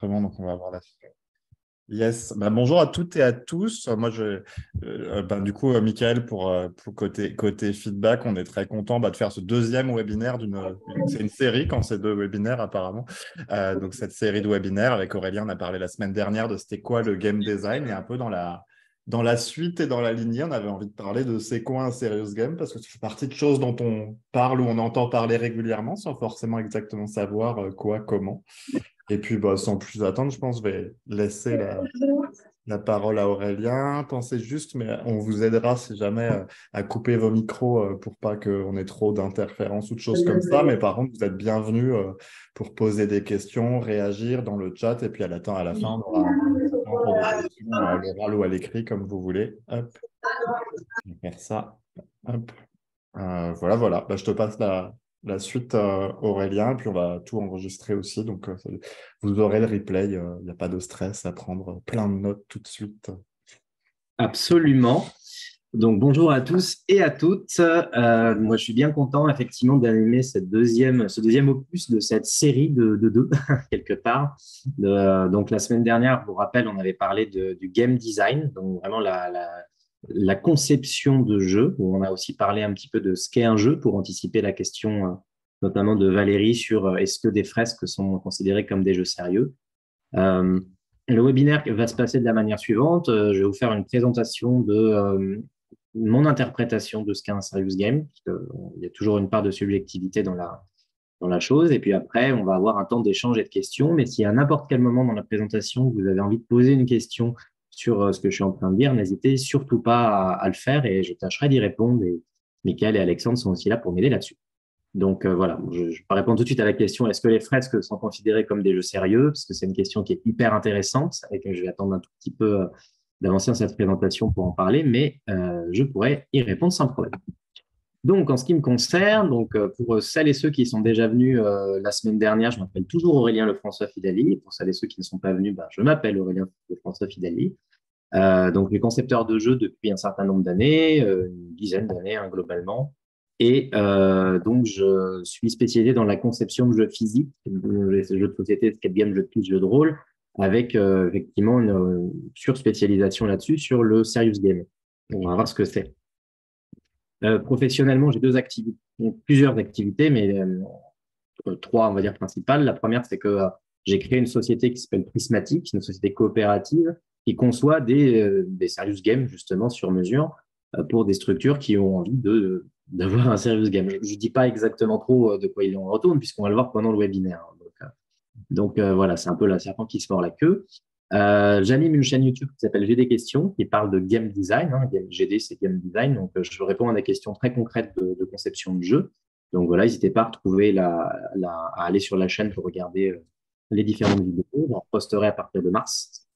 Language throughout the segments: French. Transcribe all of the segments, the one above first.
Vraiment, donc on va voir la suite. Yes. Bah, bonjour à toutes et à tous. Moi, du coup, Michael, pour côté feedback, on est très content de faire ce deuxième webinaire c'est une série quand c'est deux webinaires apparemment. Donc cette série de webinaires avec Aurélien, on a parlé la semaine dernière de c'était quoi le game design et un peu dans la suite et dans la lignée, on avait envie de parler de c'est quoi un serious game parce que ça fait partie de choses dont on parle ou on entend parler régulièrement sans forcément exactement savoir quoi, comment. Et puis, bah, sans plus attendre, je pense que je vais laisser la parole à Aurélien. Pensez juste, mais on vous aidera si jamais à couper vos micros pour pas qu'on ait trop d'interférences ou de choses comme ça. Mais par contre, vous êtes bienvenus pour poser des questions, réagir dans le chat. Et puis à la fin, on aura un petit temps pour des questions à l'oral ou à l'écrit, comme vous voulez. Hop, je vais faire ça. Hop. Voilà. Bah, je te passe la suite, Aurélien, puis on va tout enregistrer aussi. Donc, vous aurez le replay. Il n'y a pas de stress à prendre plein de notes tout de suite. Absolument. Donc, bonjour à tous et à toutes. Moi, je suis bien content, effectivement, d'animer ce deuxième opus de cette série de deux, quelque part. Donc, la semaine dernière, je vous rappelle, on avait parlé du game design, donc vraiment la conception de jeu, où on a aussi parlé un petit peu de ce qu'est un jeu pour anticiper la question, notamment de Valérie, sur est-ce que des fresques sont considérées comme des jeux sérieux. Euh, le webinaire va se passer de la manière suivante. Je vais vous faire une présentation de mon interprétation de ce qu'est un serious game, parce qu'il y a toujours une part de subjectivité dans la chose. Et puis après, on va avoir un temps d'échange et de questions. Mais si à n'importe quel moment dans la présentation, vous avez envie de poser une question sur ce que je suis en train de dire, n'hésitez surtout pas à le faire et je tâcherai d'y répondre. Et Michael et Alexandre sont aussi là pour m'aider là-dessus. Donc voilà, je vais répondre tout de suite à la question, est-ce que les fresques sont considérées comme des jeux sérieux? Parce que c'est une question qui est hyper intéressante et que je vais attendre un tout petit peu d'avancer dans cette présentation pour en parler, mais je pourrais y répondre sans problème. Donc en ce qui me concerne, pour celles et ceux qui sont déjà venus la semaine dernière, je m'appelle toujours Aurélien Lefrançois Fidali. Pour celles et ceux qui ne sont pas venus, je m'appelle Aurélien Lefrançois Fidali. Donc, je suis concepteur de jeux depuis un certain nombre d'années, une dizaine d'années globalement. Et donc, je suis spécialisé dans la conception de jeux physiques, les jeux de société, escape game, jeux de pitch, jeux de rôle, avec effectivement une surspécialisation là-dessus sur le serious game. On va voir ce que c'est. Professionnellement, j'ai plusieurs activités, mais trois, on va dire, principales. La première, c'est que j'ai créé une société qui s'appelle Prismatic, une société coopérative qui conçoit des serious games, justement, sur mesure, pour des structures qui ont envie d'avoir un serious game. Je ne dis pas exactement trop de quoi il en retourne, puisqu'on va le voir pendant le webinaire. Donc voilà, c'est un peu la serpent qui se mord la queue. J'anime une chaîne YouTube qui s'appelle GD Questions, qui parle de game design. GD, c'est game design. Donc, je réponds à des questions très concrètes de conception de jeu. Donc, voilà, n'hésitez pas à retrouver à aller sur la chaîne pour regarder les différentes vidéos. J'en posterai à partir de mars.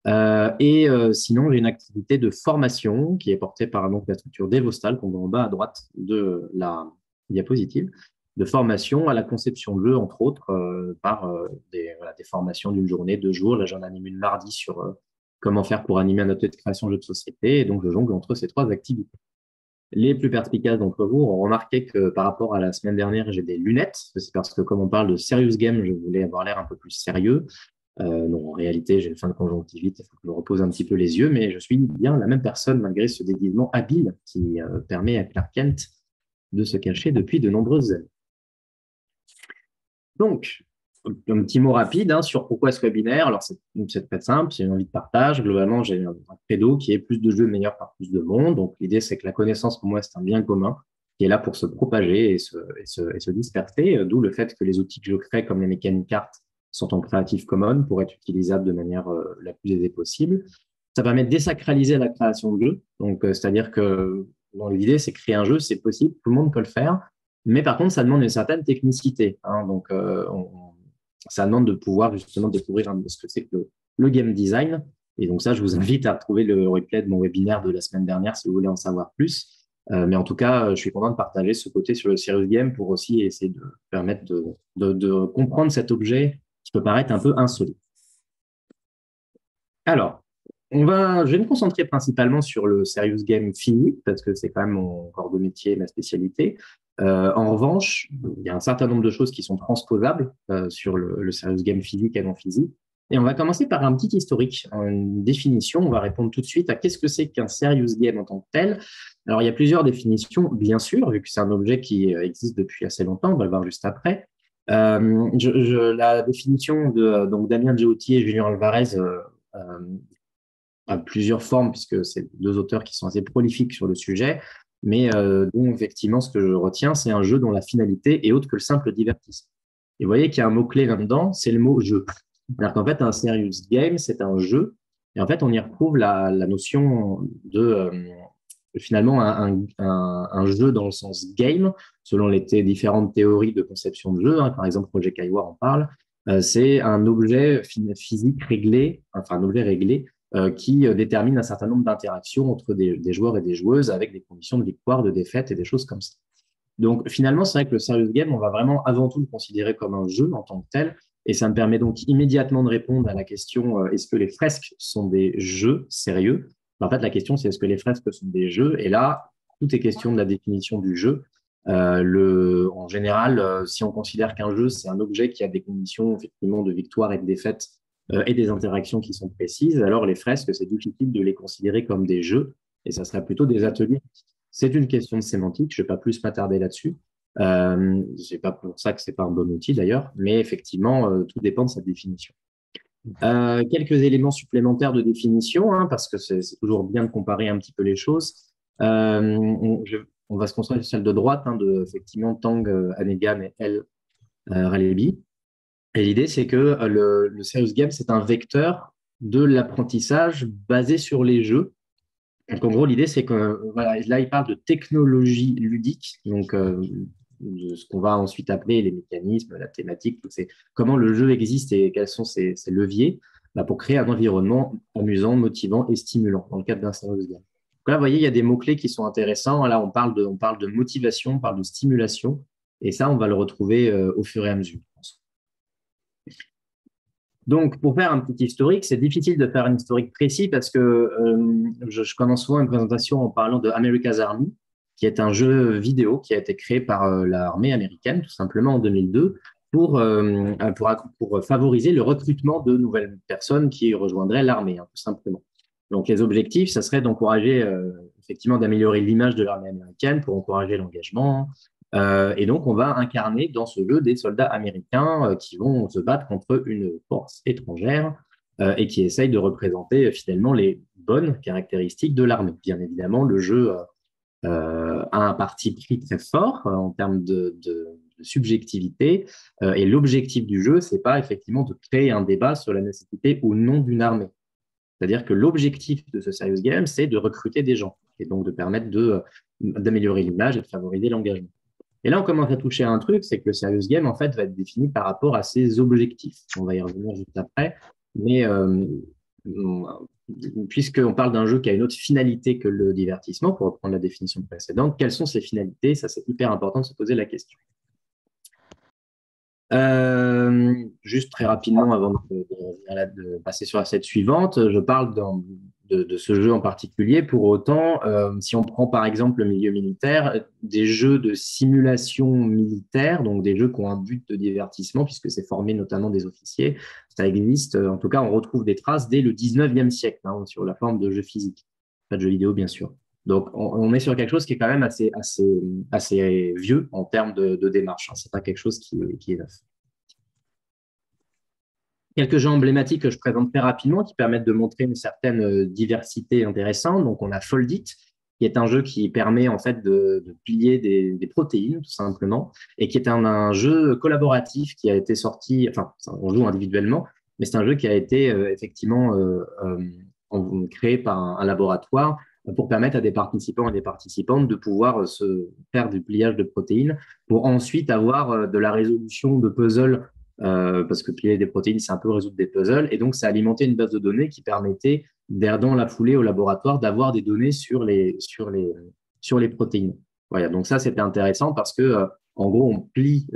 Sinon, j'ai une activité de formation qui est portée par donc, la structure Devostal, qu'on voit en bas à droite de la diapositive, de formation à la conception de jeux, entre autres, par des formations d'une journée, 2 jours. Là, j'en anime une mardi sur comment faire pour animer un atelier de création de jeux de société. Et donc, je jongle entre ces trois activités. Les plus perspicaces d'entre vous ont remarqué que par rapport à la semaine dernière, j'ai des lunettes. C'est parce que comme on parle de serious game, je voulais avoir l'air un peu plus sérieux. Non, en réalité, j'ai une fin de conjonctivite, il faut que je me repose un petit peu les yeux, mais je suis bien la même personne malgré ce déguisement habile qui permet à Clark Kent de se cacher depuis de nombreuses années. Donc, un petit mot rapide sur pourquoi ce webinaire. Alors, c'est très simple, c'est une envie de partage. Globalement, j'ai un credo qui est plus de jeux meilleurs par plus de monde. Donc, l'idée, c'est que la connaissance, pour moi, c'est un bien commun qui est là pour se propager et se disperser, d'où le fait que les outils que je crée, comme les Mechanic Art, sont en Creative Commons pour être utilisables de manière la plus aisée possible. Ça permet de désacraliser la création de jeux. Donc, c'est-à-dire que l'idée, c'est créer un jeu, c'est possible, tout le monde peut le faire. Mais par contre, ça demande une certaine technicité. Donc, ça demande de pouvoir justement découvrir ce que c'est que le game design. Et donc ça, je vous invite à retrouver le replay de mon webinaire de la semaine dernière si vous voulez en savoir plus. Mais en tout cas, je suis content de partager ce côté sur le serious game pour aussi essayer de permettre de comprendre cet objet qui peut paraître un peu insolite. Alors, je vais me concentrer principalement sur le serious game fini, parce que c'est quand même mon corps de métier, ma spécialité. En revanche, il y a un certain nombre de choses qui sont transposables sur le serious game physique et non physique. Et on va commencer par un petit historique, une définition. On va répondre tout de suite à qu'est-ce que c'est qu'un serious game en tant que tel. Alors, il y a plusieurs définitions, bien sûr, vu que c'est un objet qui existe depuis assez longtemps. On va le voir juste après. La définition de donc Damien Djeouti et Julien Alvarez a plusieurs formes, puisque c'est deux auteurs qui sont assez prolifiques sur le sujet, mais dont effectivement, ce que je retiens, c'est un jeu dont la finalité est autre que le simple divertissement. Et vous voyez qu'il y a un mot-clé là-dedans, c'est le mot jeu. C'est-à-dire qu'en fait, un serious game, c'est un jeu, et en fait, on y retrouve la notion de finalement un jeu dans le sens game, selon les différentes théories de conception de jeu. Hein, par exemple, Roger Caillois en parle. C'est un objet physique réglé, enfin un objet réglé, qui détermine un certain nombre d'interactions entre des joueurs et des joueuses avec des conditions de victoire, de défaite et des choses comme ça. Donc finalement, c'est vrai que le serious game, on va vraiment avant tout le considérer comme un jeu en tant que tel. Et ça me permet donc immédiatement de répondre à la question est-ce que les fresques sont des jeux sérieux? En fait, la question, c'est est-ce que les fresques sont des jeux? Et là, tout est question de la définition du jeu. En général, si on considère qu'un jeu, c'est un objet qui a des conditions effectivement de victoire et de défaite et des interactions qui sont précises, alors les fresques, c'est difficile de les considérer comme des jeux et ça serait plutôt des ateliers. C'est une question de sémantique, je ne vais pas plus m'attarder là-dessus. C'est pas pour ça que c'est pas un bon outil d'ailleurs, mais effectivement, tout dépend de sa définition. Quelques éléments supplémentaires de définition, hein, parce que c'est toujours bien de comparer un petit peu les choses. On va se concentrer sur celle de droite, hein, de effectivement Tang, Hanegam et El Ralebi. Et l'idée, c'est que le serious game, c'est un vecteur de l'apprentissage basé sur les jeux. Donc, en gros, l'idée, c'est que voilà, là, il parle de technologie ludique, donc de ce qu'on va ensuite appeler les mécanismes, la thématique, c'est comment le jeu existe et quels sont ses leviers pour créer un environnement amusant, motivant et stimulant dans le cadre d'un serious game. Donc là, vous voyez, il y a des mots-clés qui sont intéressants. Là, on parle de motivation, on parle de stimulation, et ça, on va le retrouver au fur et à mesure. Donc, pour faire un petit historique, c'est difficile de faire un historique précis parce que je commence souvent une présentation en parlant de America's Army, qui est un jeu vidéo qui a été créé par l'armée américaine, tout simplement en 2002, pour favoriser le recrutement de nouvelles personnes qui rejoindraient l'armée, hein, tout simplement. Donc, les objectifs, ça serait d'encourager, effectivement, d'améliorer l'image de l'armée américaine pour encourager l'engagement, et donc, on va incarner dans ce jeu des soldats américains qui vont se battre contre une force étrangère et qui essayent de représenter finalement les bonnes caractéristiques de l'armée. Bien évidemment, le jeu a un parti pris très fort en termes de subjectivité et l'objectif du jeu, c'est pas effectivement de créer un débat sur la nécessité ou non d'une armée. C'est-à-dire que l'objectif de ce serious game, c'est de recruter des gens et donc de permettre d'améliorer l'image et de favoriser l'engagement. Et là, on commence à toucher à un truc, c'est que le serious game, en fait, va être défini par rapport à ses objectifs. On va y revenir juste après. Mais puisqu'on parle d'un jeu qui a une autre finalité que le divertissement, pour reprendre la définition précédente, quelles sont ses finalités? Ça, c'est hyper important de se poser la question. Juste très rapidement, avant de passer sur la slide suivante, je parle de ce jeu en particulier. Pour autant, si on prend par exemple le milieu militaire, des jeux de simulation militaire, donc des jeux qui ont un but de divertissement, puisque c'est formé notamment des officiers, ça existe. En tout cas, on retrouve des traces dès le 19e siècle, hein, sur la forme de jeux physiques, pas de jeux vidéo bien sûr. Donc, on est sur quelque chose qui est quand même assez vieux en termes de démarche. Hein. Ce n'est pas quelque chose qui est neuf. Quelques jeux emblématiques que je présente très rapidement qui permettent de montrer une certaine diversité intéressante. Donc, on a Foldit, qui est un jeu qui permet en fait de plier des protéines, tout simplement, et qui est un jeu collaboratif qui a été sorti, enfin, on joue individuellement, mais c'est un jeu qui a été effectivement créé par un laboratoire pour permettre à des participants et des participantes de pouvoir se faire du pliage de protéines pour ensuite avoir de la résolution de puzzles, parce que plier des protéines, c'est un peu résoudre des puzzles. Et donc, ça alimentait une base de données qui permettait, dans la foulée au laboratoire, d'avoir des données sur les protéines. Voilà, donc ça, c'était intéressant parce que, en gros, on plie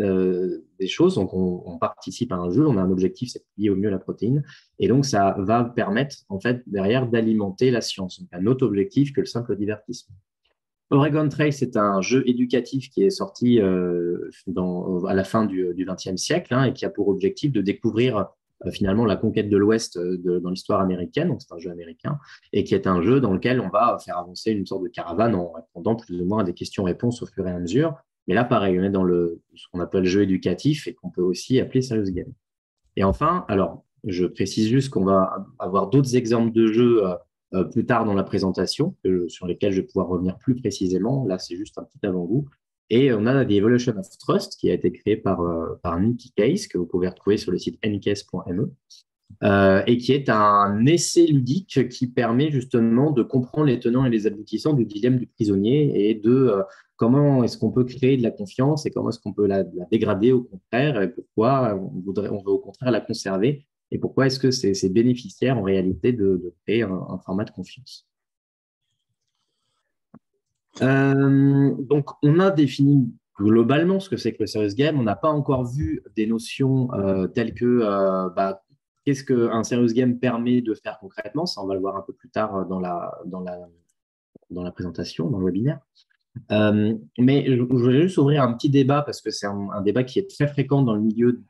des choses, donc on participe à un jeu, on a un objectif, c'est de plier au mieux la protéine, et donc ça va permettre, en fait, derrière, d'alimenter la science. Donc, un autre objectif que le simple divertissement. Oregon Trail, c'est un jeu éducatif qui est sorti à la fin du XXe siècle, hein, et qui a pour objectif de découvrir finalement la conquête de l'Ouest dans l'histoire américaine, donc c'est un jeu américain, et qui est un jeu dans lequel on va faire avancer une sorte de caravane en répondant plus ou moins à des questions-réponses au fur et à mesure. Mais là, pareil, on est dans ce qu'on appelle jeu éducatif et qu'on peut aussi appeler serious game. Et enfin, alors, je précise juste qu'on va avoir d'autres exemples de jeux plus tard dans la présentation, sur lesquels je vais pouvoir revenir plus précisément. Là, c'est juste un petit avant-goût. Et on a The Evolution of Trust, qui a été créé par Nicky Case, que vous pouvez retrouver sur le site ncase.me, et qui est un essai ludique qui permet justement de comprendre les tenants et les aboutissants du dilemme du prisonnier et de comment est-ce qu'on peut créer de la confiance et comment est-ce qu'on peut la dégrader au contraire et pourquoi on veut au contraire la conserver et pourquoi est-ce que c'est bénéficiaire en réalité de créer un format de confiance. Donc, on a défini globalement ce que c'est que le serious game. On n'a pas encore vu des notions telles que qu'est-ce qu'un serious game permet de faire concrètement. Ça, on va le voir un peu plus tard dans la présentation, dans le webinaire. Mais je voulais juste ouvrir un petit débat parce que c'est un débat qui est très fréquent dans le milieu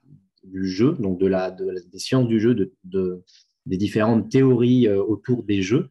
du jeu, donc des sciences du jeu, des différentes théories autour des jeux.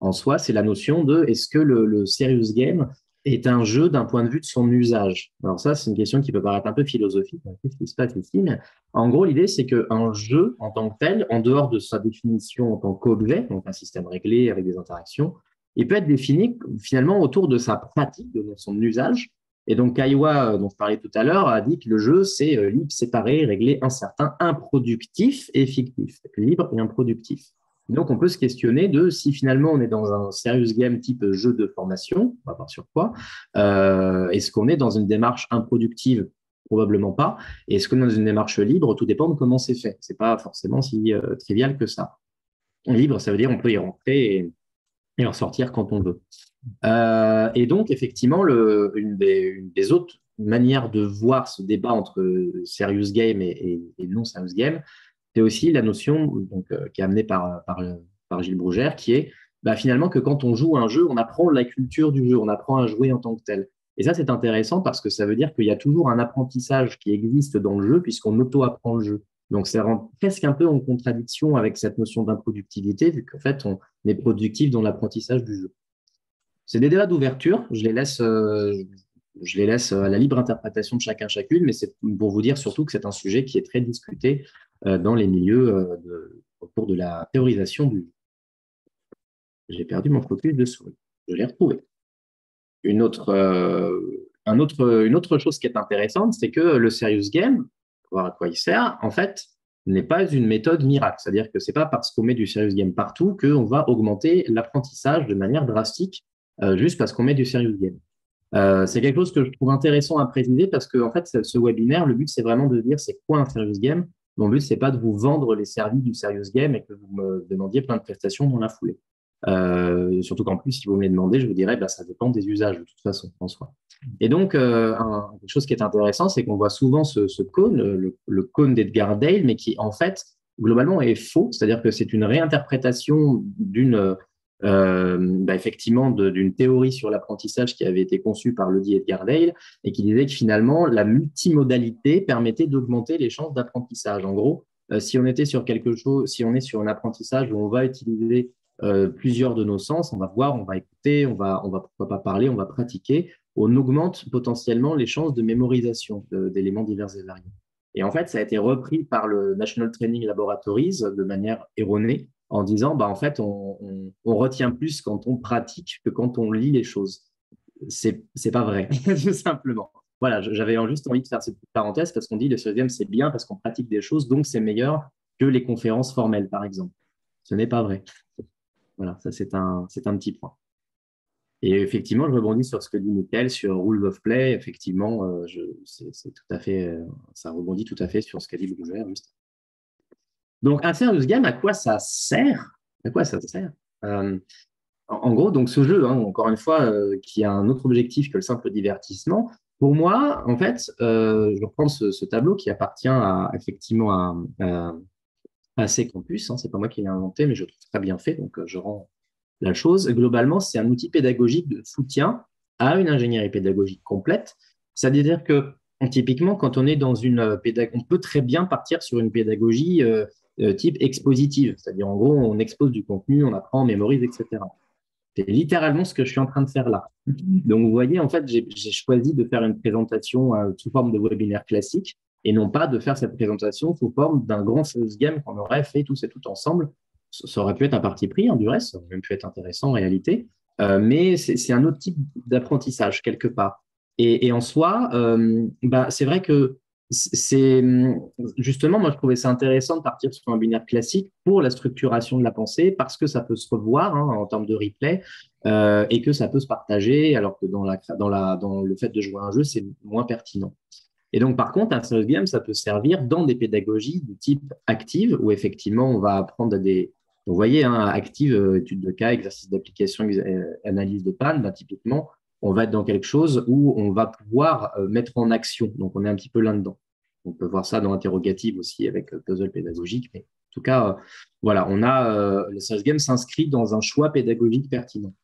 En soi, c'est la notion de est-ce que le serious game est un jeu d'un point de vue de son usage? Alors ça, c'est une question qui peut paraître un peu philosophique. Qu'est-ce qui se passe ici? Mais en gros, l'idée, c'est qu'un jeu en tant que tel, en dehors de sa définition en tant qu'objet, donc un système réglé avec des interactions, il peut être défini finalement autour de sa pratique, de son usage. Et donc, Kaiwa, dont je parlais tout à l'heure, a dit que le jeu, c'est libre, séparé, réglé, incertain, improductif et fictif. Libre et improductif. Donc, on peut se questionner de si finalement on est dans un serious game type jeu de formation, on va voir sur quoi, est-ce qu'on est dans une démarche improductive? Probablement pas. Et est-ce qu'on est dans une démarche libre? Tout dépend de comment c'est fait. C'est pas forcément si trivial que ça. Libre, ça veut dire on peut y rentrer et en sortir quand on veut. Et donc, effectivement, une des autres manières de voir ce débat entre serious game et non serious game, c'est aussi la notion donc, qui est amenée par Gilles Brougère, qui est finalement que quand on joue à un jeu, on apprend la culture du jeu, on apprend à jouer en tant que tel. Et ça, c'est intéressant parce que ça veut dire qu'il y a toujours un apprentissage qui existe dans le jeu puisqu'on auto-apprend le jeu. Donc, ça rend presque un peu en contradiction avec cette notion d'improductivité, vu qu'en fait, on est productif dans l'apprentissage du jeu. C'est des débats d'ouverture, je les laisse à la libre interprétation de chacun, chacune, mais c'est pour vous dire surtout que c'est un sujet qui est très discuté dans les milieux autour de la théorisation du jeu. J'ai perdu mon focus de souris. Je l'ai retrouvé. Une autre chose qui est intéressante, c'est que le serious game, voir à quoi il sert, en fait, n'est pas une méthode miracle. C'est-à-dire que ce n'est pas parce qu'on met du serious game partout qu'on va augmenter l'apprentissage de manière drastique juste parce qu'on met du serious game. C'est quelque chose que je trouve intéressant à préciser parce que en fait, ce webinaire, le but, c'est vraiment de dire c'est quoi un serious game. Mon but, c'est pas de vous vendre les services du serious game et que vous me demandiez plein de prestations dans la foulée. Surtout qu'en plus, si vous me les demandez, je vous dirais, ça dépend des usages de toute façon en soi. Et donc, quelque chose qui est intéressant, c'est qu'on voit souvent ce cône, le cône d'Edgar Dale, mais qui en fait, globalement, est faux. C'est-à-dire que c'est une réinterprétation effectivement d'une théorie sur l'apprentissage qui avait été conçue par le dit Edgar Dale et qui disait que finalement, la multimodalité permettait d'augmenter les chances d'apprentissage. En gros, si on était sur quelque chose, si on est sur un apprentissage où on va utiliser plusieurs de nos sens, on va voir, on va écouter, on va pourquoi pas parler, on va pratiquer, on augmente potentiellement les chances de mémorisation d'éléments divers et variés. Et en fait, ça a été repris par le National Training Laboratories de manière erronée en disant, en fait, on retient plus quand on pratique que quand on lit les choses. C'est pas vrai, tout simplement. Voilà, j'avais juste envie de faire cette petite parenthèse parce qu'on dit le serious game, c'est bien parce qu'on pratique des choses, donc c'est meilleur que les conférences formelles, par exemple. Ce n'est pas vrai. Voilà, ça c'est un petit point. Et effectivement, je rebondis sur ce que dit Michael sur Rules of Play. Effectivement, c'est tout à fait, ça rebondit tout à fait sur ce qu'a dit Brougère juste. Donc, un serious game, à quoi ça sert? À quoi ça sert? En gros, donc ce jeu, encore une fois, qui a un autre objectif que le simple divertissement. Pour moi, en fait, je reprends ce tableau qui appartient effectivement à AC Campus. C'est pas moi qui l'ai inventé, mais je trouve très bien fait, donc je rends la chose. Globalement, c'est un outil pédagogique de soutien à une ingénierie pédagogique complète. C'est-à-dire que typiquement, quand on est dans une pédagogie, on peut très bien partir sur une pédagogie type expositive, c'est-à-dire en gros, on expose du contenu, on apprend, on mémorise, etc. C'est littéralement ce que je suis en train de faire là. Donc, vous voyez, en fait, j'ai choisi de faire une présentation sous forme de webinaire classique et non pas de faire cette présentation sous forme d'un grand sales game qu'on aurait fait tous et tout ensemble. Ça aurait pu être un parti pris, hein, du reste, ça aurait même pu être intéressant en réalité, mais c'est un autre type d'apprentissage quelque part. Et en soi, c'est vrai que c'est justement, moi, je trouvais ça intéressant de partir sur un binaire classique pour la structuration de la pensée parce que ça peut se revoir hein, en termes de replay et que ça peut se partager, alors que dans le fait de jouer à un jeu, c'est moins pertinent. Et donc, par contre, un serious game, ça peut servir dans des pédagogies du type active, où effectivement, on va apprendre à des. Vous voyez, hein, active, étude de cas, exercice d'application, analyse de panne, bah, typiquement, on va être dans quelque chose où on va pouvoir mettre en action. Donc, on est un petit peu là-dedans. On peut voir ça dans interrogative aussi avec puzzle pédagogique. Mais en tout cas, voilà, le serious game s'inscrit dans un choix pédagogique pertinent.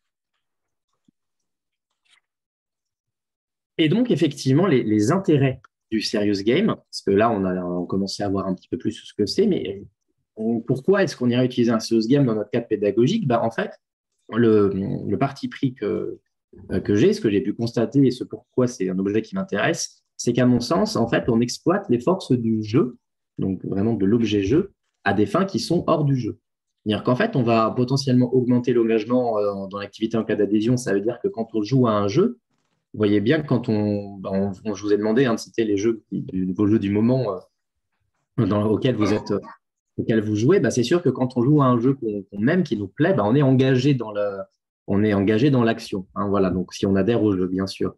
Et donc, effectivement, les intérêts du serious game, parce que là, on commencé à voir un petit peu plus ce que c'est, mais pourquoi est-ce qu'on irait utiliser un serious game dans notre cadre pédagogique? En fait, le parti pris que j'ai, ce que j'ai pu constater et ce pourquoi c'est un objet qui m'intéresse, c'est qu'à mon sens, en fait, on exploite les forces du jeu, donc vraiment de l'objet jeu, à des fins qui sont hors du jeu. C'est-à-dire qu'en fait, on va potentiellement augmenter l'engagement dans l'activité en cas d'adhésion. Ça veut dire que quand on joue à un jeu, vous voyez bien que quand je vous ai demandé hein, de citer les jeux, vos jeux du moment auxquels vous jouez, c'est sûr que quand on joue à un jeu qu'on aime, qui nous plaît, on est engagé on est engagé dans l'action. Hein, voilà, donc si on adhère au jeu, bien sûr.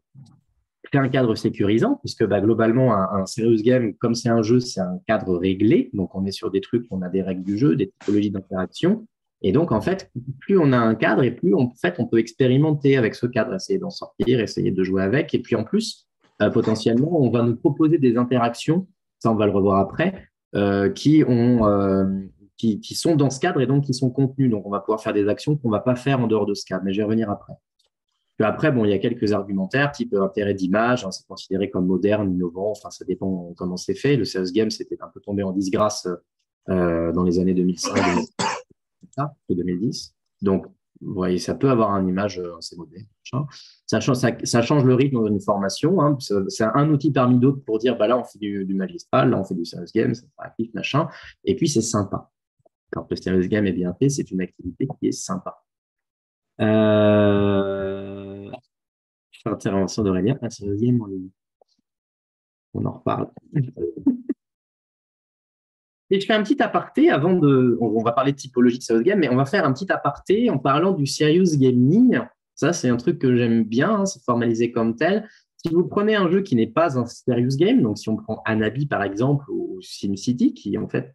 C'est un cadre sécurisant, puisque globalement, un serious game, comme c'est un jeu, c'est un cadre réglé. Donc, on est sur des trucs, on a des règles du jeu, des typologies d'interaction. Et donc, en fait, plus on a un cadre et plus on peut expérimenter avec ce cadre, essayer d'en sortir, essayer de jouer avec. Et puis, en plus, potentiellement, on va nous proposer des interactions, ça, on va le revoir après, qui sont dans ce cadre et donc qui sont contenues. Donc, on va pouvoir faire des actions qu'on ne va pas faire en dehors de ce cadre. Mais je vais revenir après. Puis après, il y a quelques argumentaires, type intérêt d'image, hein, c'est considéré comme moderne, innovant, enfin, ça dépend comment c'est fait. Le serious game, c'était un peu tombé en disgrâce dans les années 2005, 2010. Donc, vous voyez, ça peut avoir une image assez moderne. Ça change le rythme d'une formation. Hein. C'est un outil parmi d'autres pour dire, là, on fait du magistral, là, on fait du serious game, c'est actif, machin. Et puis, c'est sympa. Quand le serious game est bien fait, c'est une activité qui est sympa. Intervention d'Aurélien, un serious game en ligne. On en reparle. Et je fais un petit aparté avant de. On va parler de typologie de serious game, mais on va faire un petit aparté en parlant du serious gaming. Ça, c'est un truc que j'aime bien, hein, c'est formalisé comme tel. Si vous prenez un jeu qui n'est pas un serious game, donc si on prend Anabi par exemple, ou SimCity, qui en fait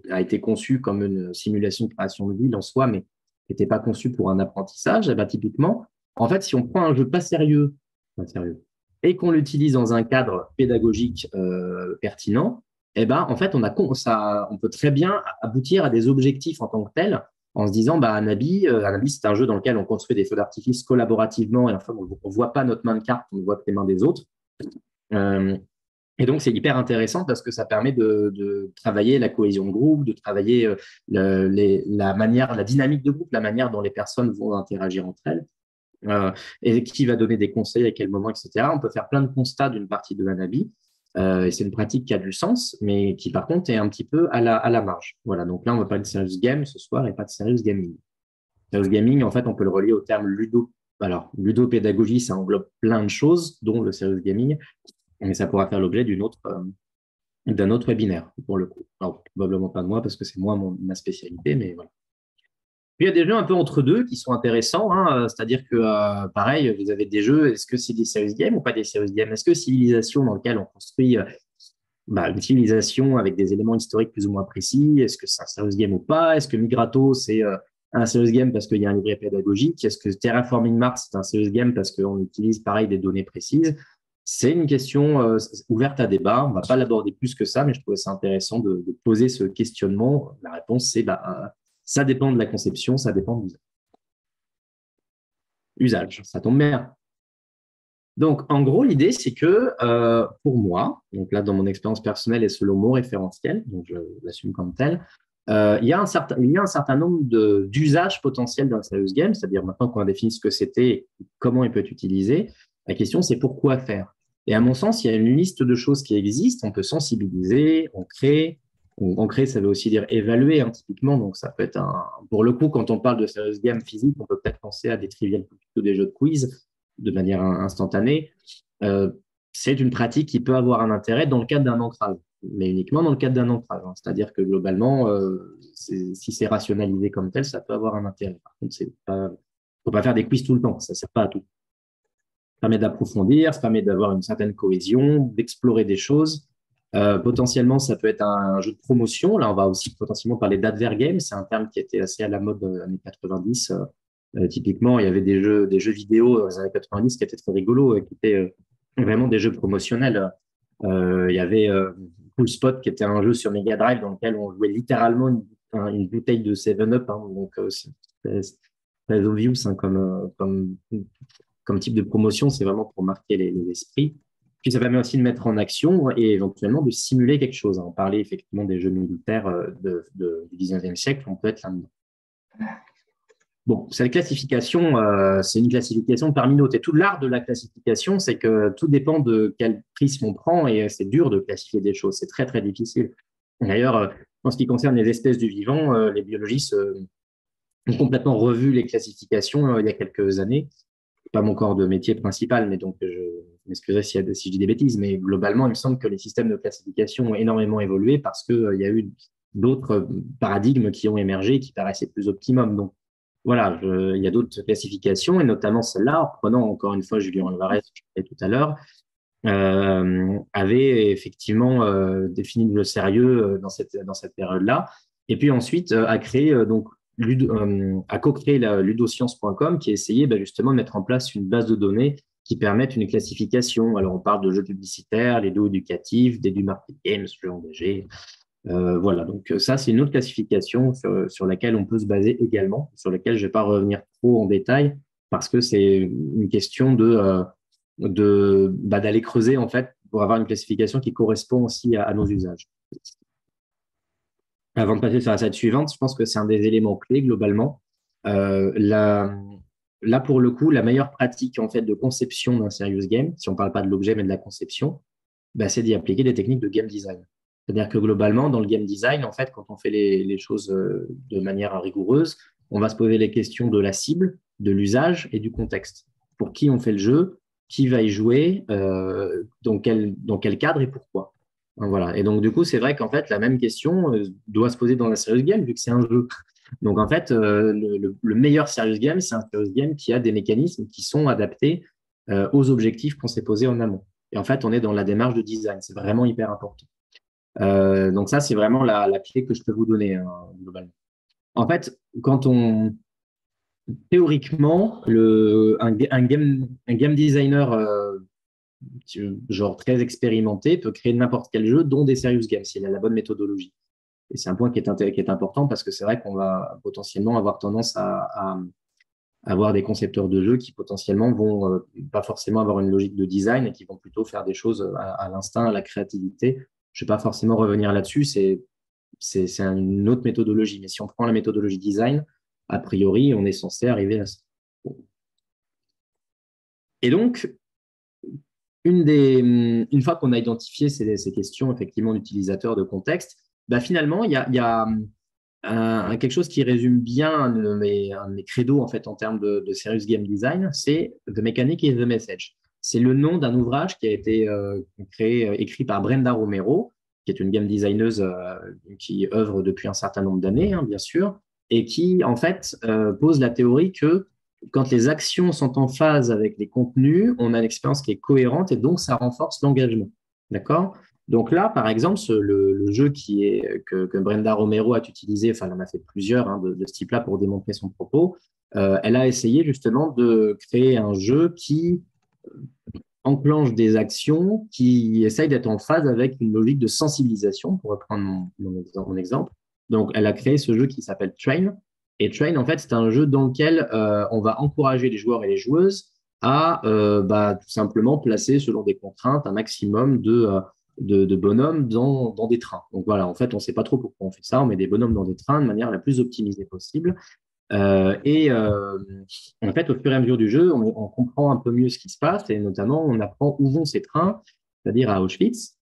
a été conçu comme une simulation de création de ville en soi, mais n'était pas conçu pour un apprentissage, typiquement, en fait, si on prend un jeu pas sérieux et qu'on l'utilise dans un cadre pédagogique pertinent, en fait, on peut très bien aboutir à des objectifs en tant que tels en se disant, Anabi, c'est un jeu dans lequel on construit des feux d'artifice collaborativement et enfin, on ne voit pas notre main de carte, on ne voit que les mains des autres. Et donc, c'est hyper intéressant parce que ça permet de travailler la cohésion de groupe, de travailler la dynamique de groupe, la manière dont les personnes vont interagir entre elles. Et qui va donner des conseils à quel moment, etc. On peut faire plein de constats d'une partie de Anabi. Et c'est une pratique qui a du sens, mais qui par contre est un petit peu à la marge. Voilà, donc là, on va parler de serious game ce soir et pas de serious gaming. Serious gaming, en fait, on peut le relier au terme ludo. Alors, ludopédagogie, ça englobe plein de choses, dont le serious gaming, mais ça pourra faire l'objet d'un autre webinaire, pour le coup. Alors, probablement pas de moi, parce que c'est moi ma spécialité, mais voilà. Puis, il y a des jeux un peu entre deux qui sont intéressants, hein, c'est-à-dire que, pareil, vous avez des jeux, est-ce que c'est des serious games ou pas des serious games? Est-ce que civilisation dans lequel on construit une civilisation avec des éléments historiques plus ou moins précis, est-ce que c'est un serious game ou pas? Est-ce que Migrato, c'est un serious game parce qu'il y a un livret pédagogique? Est-ce que Terraforming Mars, c'est un serious game parce qu'on utilise, pareil, des données précises? C'est une question ouverte à débat. On ne va pas l'aborder plus que ça, mais je trouvais ça intéressant de poser ce questionnement. La réponse, c'est ça dépend de la conception, ça dépend de l'usage. Ça tombe bien. Donc, en gros, l'idée, c'est que pour moi, donc là, dans mon expérience personnelle et selon mon référentiel, donc je l'assume comme tel, il y a un certain nombre d'usages potentiels d'un serious game, c'est-à-dire maintenant qu'on a défini ce que c'était et comment il peut être utilisé, la question, c'est pourquoi faire. Et à mon sens, il y a une liste de choses qui existent. On peut sensibiliser, on crée. On crée, ça veut aussi dire évaluer, hein, typiquement. Donc, ça peut être pour le coup, quand on parle de serious game physique, on peut peut-être penser à des triviales plutôt des jeux de quiz de manière instantanée. Euh, c'est une pratique qui peut avoir un intérêt dans le cadre d'un ancrage, mais uniquement dans le cadre d'un ancrage, hein. C'est-à-dire que globalement, si c'est rationalisé comme tel, ça peut avoir un intérêt. Par contre, il ne faut pas faire des quiz tout le temps, ça ne sert pas à tout. Ça permet d'approfondir, ça permet d'avoir une certaine cohésion, d'explorer des choses. Potentiellement, ça peut être un jeu de promotion. Là, on va aussi potentiellement parler d'advergame. C'est un terme qui était assez à la mode dans les années 90. Typiquement, il y avait des jeux vidéo dans les années 90 qui étaient très rigolos, qui étaient vraiment des jeux promotionnels. Il y avait Cool Spot, qui était un jeu sur Mega Drive dans lequel on jouait littéralement une bouteille de 7-Up. Hein. Donc, c'est très obvious, hein, comme type de promotion. C'est vraiment pour marquer les esprits. Puis, ça permet aussi de mettre en action et éventuellement de simuler quelque chose, hein. On parlait effectivement des jeux militaires du 19e siècle. On peut être là-dedans. Bon, cette classification, c'est une classification parmi d'autres. Et tout l'art de la classification, c'est que tout dépend de quel prisme on prend et c'est dur de classifier des choses. C'est très, très difficile. D'ailleurs, en ce qui concerne les espèces du vivant, les biologistes ont complètement revu les classifications il y a quelques années. Pas mon corps de métier principal, mais donc je m'excuserai si je dis des bêtises, mais globalement, il me semble que les systèmes de classification ont énormément évolué parce qu'il y a eu d'autres paradigmes qui ont émergé et qui paraissaient plus optimum. Donc, voilà, il y a d'autres classifications, et notamment celle-là, en reprenant encore une fois Julien Alvarez, que je parlais tout à l'heure, avait effectivement défini le sérieux dans cette période-là. Et puis ensuite, a créé a co-créé ludoscience.com qui a essayé justement de mettre en place une base de données qui permette une classification. Alors, on parle de jeux publicitaires, les jeux éducatifs, des du market games, jeux engagés. Voilà, donc ça, c'est une autre classification sur laquelle on peut se baser également, sur laquelle je ne vais pas revenir trop en détail, parce que c'est une question d'aller creuser, en fait, pour avoir une classification qui correspond aussi à nos usages. Avant de passer sur la slide suivante, je pense que c'est un des éléments clés globalement. Là, pour le coup, la meilleure pratique en fait de conception d'un serious game, si on ne parle pas de l'objet mais de la conception, c'est d'y appliquer des techniques de game design. C'est-à-dire que globalement, dans le game design, en fait, quand on fait les choses de manière rigoureuse, on va se poser les questions de la cible, de l'usage et du contexte. Pour qui on fait le jeu, qui va y jouer, dans quel cadre et pourquoi. Voilà. Et donc, du coup, c'est vrai qu'en fait, la même question doit se poser dans la serious game, vu que c'est un jeu. Donc, en fait, le meilleur serious game, c'est un serious game qui a des mécanismes qui sont adaptés aux objectifs qu'on s'est posés en amont. Et en fait, on est dans la démarche de design. C'est vraiment hyper important. Donc, ça, c'est vraiment la clé que je peux vous donner, hein, globalement. En fait, théoriquement, un game designer genre très expérimenté peut créer n'importe quel jeu, dont des serious games, s'il a la bonne méthodologie. Et c'est un point qui est important parce que c'est vrai qu'on va potentiellement avoir tendance à avoir des concepteurs de jeux qui potentiellement vont pas forcément avoir une logique de design et qui vont plutôt faire des choses à l'instinct, à la créativité. Je ne vais pas forcément revenir là-dessus, c'est une autre méthodologie. Mais si on prend la méthodologie design, a priori, on est censé arriver à ça. Et donc, une fois qu'on a identifié ces questions, effectivement, d'utilisateurs, de contexte, finalement, il y a quelque chose qui résume bien un de mes credos en fait, en termes de serious game design, c'est The Mechanic is the Message. C'est le nom d'un ouvrage qui a été écrit par Brenda Romero, qui est une game designeuse qui œuvre depuis un certain nombre d'années, hein, bien sûr, et qui, en fait, pose la théorie que quand les actions sont en phase avec les contenus, on a une expérience qui est cohérente et donc ça renforce l'engagement. D'accord ? Donc là, par exemple, le jeu que Brenda Romero a utilisé, enfin, elle en a fait plusieurs hein, de ce type-là pour démontrer son propos, elle a essayé justement de créer un jeu qui enclenche des actions qui essayent d'être en phase avec une logique de sensibilisation, pour reprendre mon exemple. Donc, elle a créé ce jeu qui s'appelle Train. Et Train, en fait, c'est un jeu dans lequel on va encourager les joueurs et les joueuses à tout simplement placer, selon des contraintes, un maximum de bonhommes dans des trains. Donc voilà, en fait, on ne sait pas trop pourquoi on fait ça. On met des bonhommes dans des trains de manière la plus optimisée possible. En fait, au fur et à mesure du jeu, on comprend un peu mieux ce qui se passe et notamment, on apprend où vont ces trains, c'est-à-dire à Auschwitz,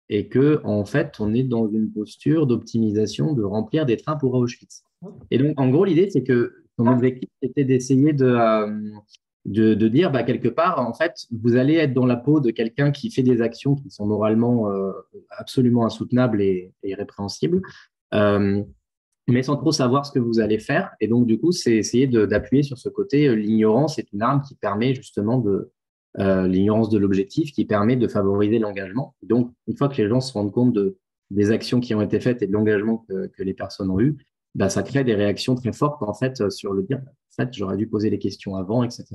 et que en fait, on est dans une posture d'optimisation, de remplir des trains pour Auschwitz. Et donc, en gros, l'idée, c'est que son objectif était d'essayer de dire, quelque part, en fait, vous allez être dans la peau de quelqu'un qui fait des actions qui sont moralement absolument insoutenables et répréhensibles. Euh, mais sans trop savoir ce que vous allez faire. Et donc, du coup, c'est essayer d'appuyer sur ce côté. L'ignorance est une arme qui permet justement l'ignorance de l'objectif, qui permet de favoriser l'engagement. Donc, une fois que les gens se rendent compte des actions qui ont été faites et de l'engagement que les personnes ont eu, ça crée des réactions très fortes, en fait, sur le dire, en fait, j'aurais dû poser les questions avant, etc.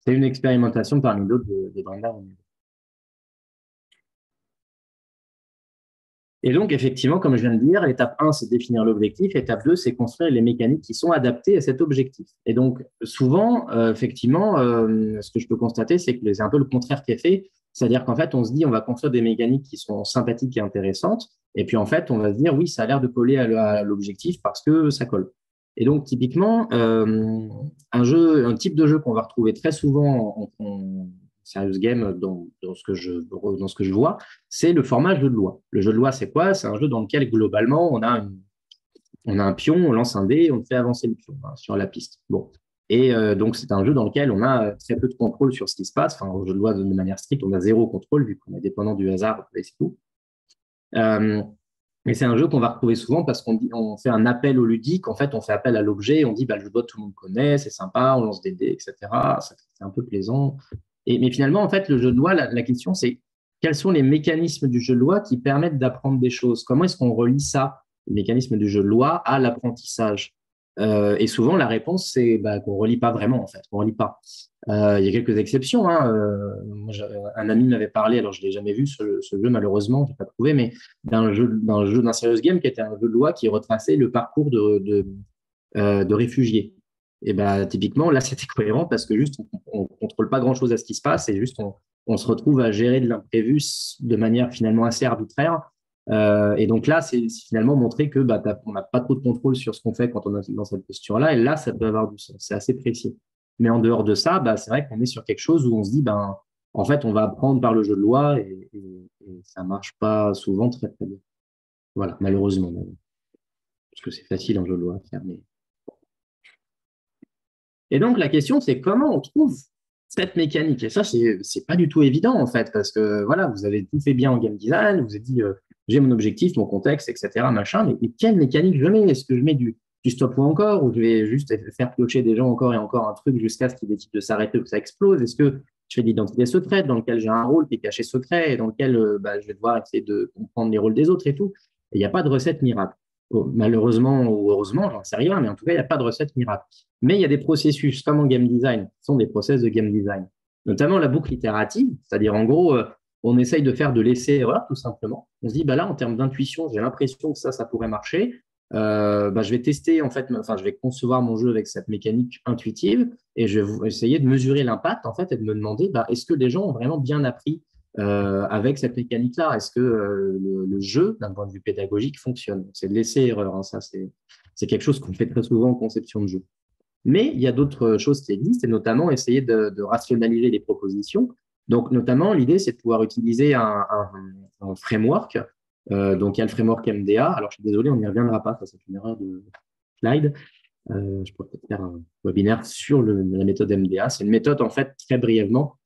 C'est une expérimentation parmi d'autres de Brenda. Et donc, effectivement, comme je viens de dire, étape 1, c'est définir l'objectif. Étape 2, c'est construire les mécaniques qui sont adaptées à cet objectif. Et donc, souvent, effectivement, ce que je peux constater, c'est que c'est un peu le contraire qui est fait. C'est-à-dire qu'en fait, on se dit, on va construire des mécaniques qui sont sympathiques et intéressantes. Et puis, en fait, on va se dire, oui, ça a l'air de coller à l'objectif parce que ça colle. Et donc, typiquement, un type de jeu qu'on va retrouver très souvent en serious game dans ce que je vois, c'est le format jeu de loi. Le jeu de loi, c'est quoi? C'est un jeu dans lequel, globalement, on a un pion, on lance un dé, on fait avancer le pion sur la piste. Bon. Et donc, c'est un jeu dans lequel on a très peu de contrôle sur ce qui se passe. Enfin, au jeu de loi, de manière stricte, on a zéro contrôle vu qu'on est dépendant du hasard et c'est tout. Et c'est un jeu qu'on va retrouver souvent parce on fait un appel au ludique. En fait, on fait appel à l'objet. On dit, le jeu de loi, tout le monde connaît, c'est sympa, on lance des dés, etc. C'est un peu plaisant. Mais finalement, en fait, le jeu de loi, la question, c'est quels sont les mécanismes du jeu de loi qui permettent d'apprendre des choses? Comment est-ce qu'on relie ça, le mécanisme du jeu de loi, à l'apprentissage? Et souvent, la réponse, c'est qu'on ne relie pas vraiment, en fait. On relie pas. Il y a quelques exceptions. Hein. Moi, un ami m'avait parlé, alors je ne l'ai jamais vu, ce jeu, malheureusement, je n'ai pas trouvé, mais d'un serious game qui était un jeu de loi qui retraçait le parcours de réfugiés. Et typiquement, là, c'était cohérent parce que juste, on ne contrôle pas grand-chose à ce qui se passe et juste, on se retrouve à gérer de l'imprévu de manière finalement assez arbitraire. Et donc là, c'est finalement montrer que on n'a pas trop de contrôle sur ce qu'on fait quand on est dans cette posture-là. Et là, ça peut avoir du sens. C'est assez précis. Mais en dehors de ça, c'est vrai qu'on est sur quelque chose où on se dit, en fait, on va apprendre par le jeu de loi et ça marche pas souvent très, très bien. Voilà, malheureusement. Parce que c'est facile en jeu de loi à faire. Et donc, la question, c'est comment on trouve cette mécanique. Et ça, c'est pas du tout évident, en fait, parce que voilà, vous avez tout fait bien en game design, vous avez dit, j'ai mon objectif, mon contexte, etc., machin, mais quelle mécanique je mets? Est-ce que je mets du stop ou encore, ou je vais juste faire piocher des gens encore et encore un truc jusqu'à ce qu'il décide de s'arrêter ou que ça explose? Est-ce que je fais de l'identité secrète dans lequel j'ai un rôle qui est caché secret et dans lequel je vais devoir essayer de comprendre les rôles des autres et tout? Il n'y a pas de recette miracle. Malheureusement ou heureusement, j'en sais rien, mais en tout cas, il n'y a pas de recette miracle. Mais il y a des processus, comme en game design, qui sont des process de game design. Notamment la boucle itérative, c'est-à-dire en gros, on essaye de faire de l'essai-erreur, tout simplement. On se dit, là, en termes d'intuition, j'ai l'impression que ça pourrait marcher. Je vais tester, en fait, je vais concevoir mon jeu avec cette mécanique intuitive et je vais essayer de mesurer l'impact, en fait, et de me demander, est-ce que les gens ont vraiment bien appris avec cette mécanique-là? Est-ce que le jeu, d'un point de vue pédagogique, fonctionne? C'est de l'essai-erreur, hein, ça, c'est quelque chose qu'on fait très souvent en conception de jeu. Mais il y a d'autres choses qui existent, et notamment essayer de rationaliser les propositions. Donc, notamment, l'idée, c'est de pouvoir utiliser un framework. Donc, il y a le framework MDA. Alors, je suis désolé, on n'y reviendra pas, ça c'est une erreur de slide. Je pourrais peut-être faire un webinaire sur la méthode MDA. C'est une méthode, en fait, très brièvement,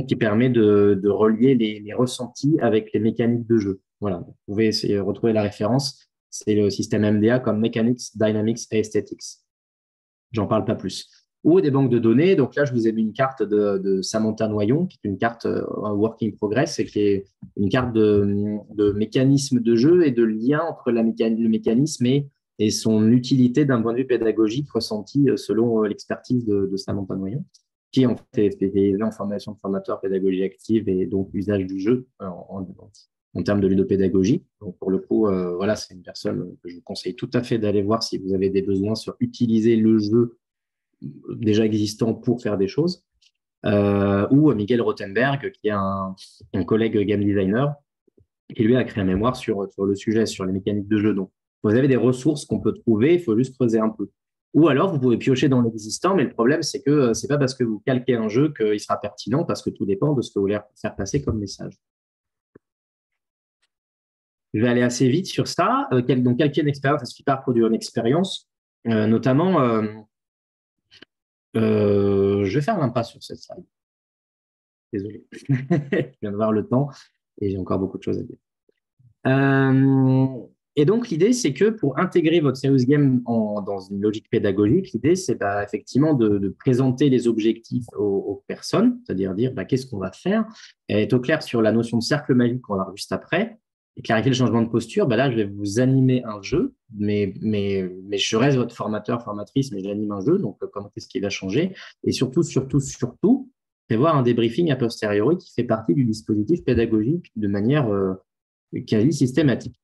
qui permet de relier les ressentis avec les mécaniques de jeu. Voilà, vous pouvez essayer de retrouver la référence. C'est le système MDA comme Mechanics, Dynamics et Aesthetics. J'en parle pas plus. Ou des banques de données. Donc là, je vous ai mis une carte de Samantha Noyon, qui est une carte work in progress, et qui est une carte de mécanisme de jeu et de lien entre le mécanisme et son utilité d'un point de vue pédagogique ressenti selon l'expertise de Samantha Noyon, qui en fait est spécialisée en formation de formateurs, pédagogie active et donc usage du jeu en termes de ludopédagogie. Donc, pour le coup, voilà, c'est une personne que je vous conseille tout à fait d'aller voir si vous avez des besoins sur utiliser le jeu déjà existant pour faire des choses. ou Miguel Rothenberg, qui est un collègue game designer, qui lui a créé un mémoire sur le sujet, sur les mécaniques de jeu. Donc, vous avez des ressources qu'on peut trouver, il faut juste creuser un peu. Ou alors, vous pouvez piocher dans l'existant, mais le problème, c'est que c'est pas parce que vous calquez un jeu qu'il sera pertinent, parce que tout dépend de ce que vous voulez faire passer comme message. Je vais aller assez vite sur ça. Donc, calquer une expérience, ça ne suffit pas à produire une expérience. Notamment, je vais faire l'impasse sur cette slide. Désolé. Je viens de voir le temps et j'ai encore beaucoup de choses à dire. Et donc, l'idée, c'est que pour intégrer votre serious game dans une logique pédagogique, l'idée, c'est effectivement de présenter les objectifs aux personnes, c'est-à-dire dire qu'est-ce qu'on va faire, et être au clair sur la notion de cercle magique qu'on va voir juste après, et clarifier le changement de posture. Là, je vais vous animer un jeu, mais je reste votre formateur, formatrice, mais j'anime un jeu, donc comment est-ce qu'il va changer, et surtout, prévoir un débriefing a posteriori qui fait partie du dispositif pédagogique de manière quasi systématique.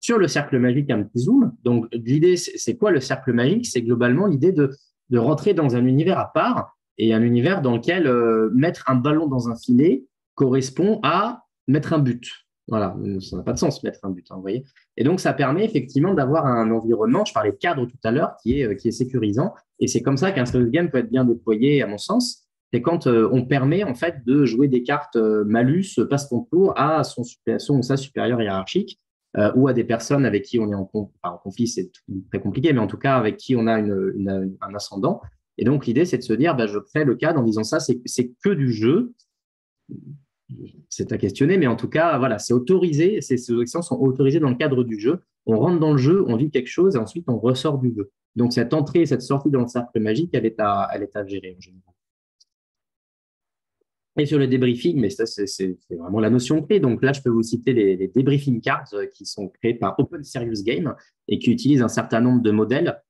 Sur le cercle magique, un petit zoom. Donc, l'idée, c'est quoi le cercle magique? C'est globalement l'idée de rentrer dans un univers à part et un univers dans lequel mettre un ballon dans un filet correspond à mettre un but. Voilà, ça n'a pas de sens, mettre un but, vous voyez. Et donc, ça permet effectivement d'avoir un environnement, je parlais de cadre tout à l'heure, qui est sécurisant. Et c'est comme ça qu'un serious game peut être bien déployé, à mon sens. C'est quand on permet en fait de jouer des cartes malus, passe ton tour à son ou sa supérieure hiérarchique ou à des personnes avec qui on est en conflit, c'est très compliqué, mais en tout cas avec qui on a un ascendant. Et donc l'idée, c'est de se dire, je crée le cadre en disant ça, c'est que du jeu. C'est à questionner, mais en tout cas, voilà, c'est autorisé, ces actions sont autorisées dans le cadre du jeu. On rentre dans le jeu, on vit quelque chose et ensuite on ressort du jeu. Donc cette entrée, cette sortie dans le cercle magique, elle est à gérer en général. Et sur le débriefing, mais ça, c'est vraiment la notion clé. Donc là, je peux vous citer les débriefing cards qui sont créés par Open Serious Game et qui utilisent un certain nombre de modèles.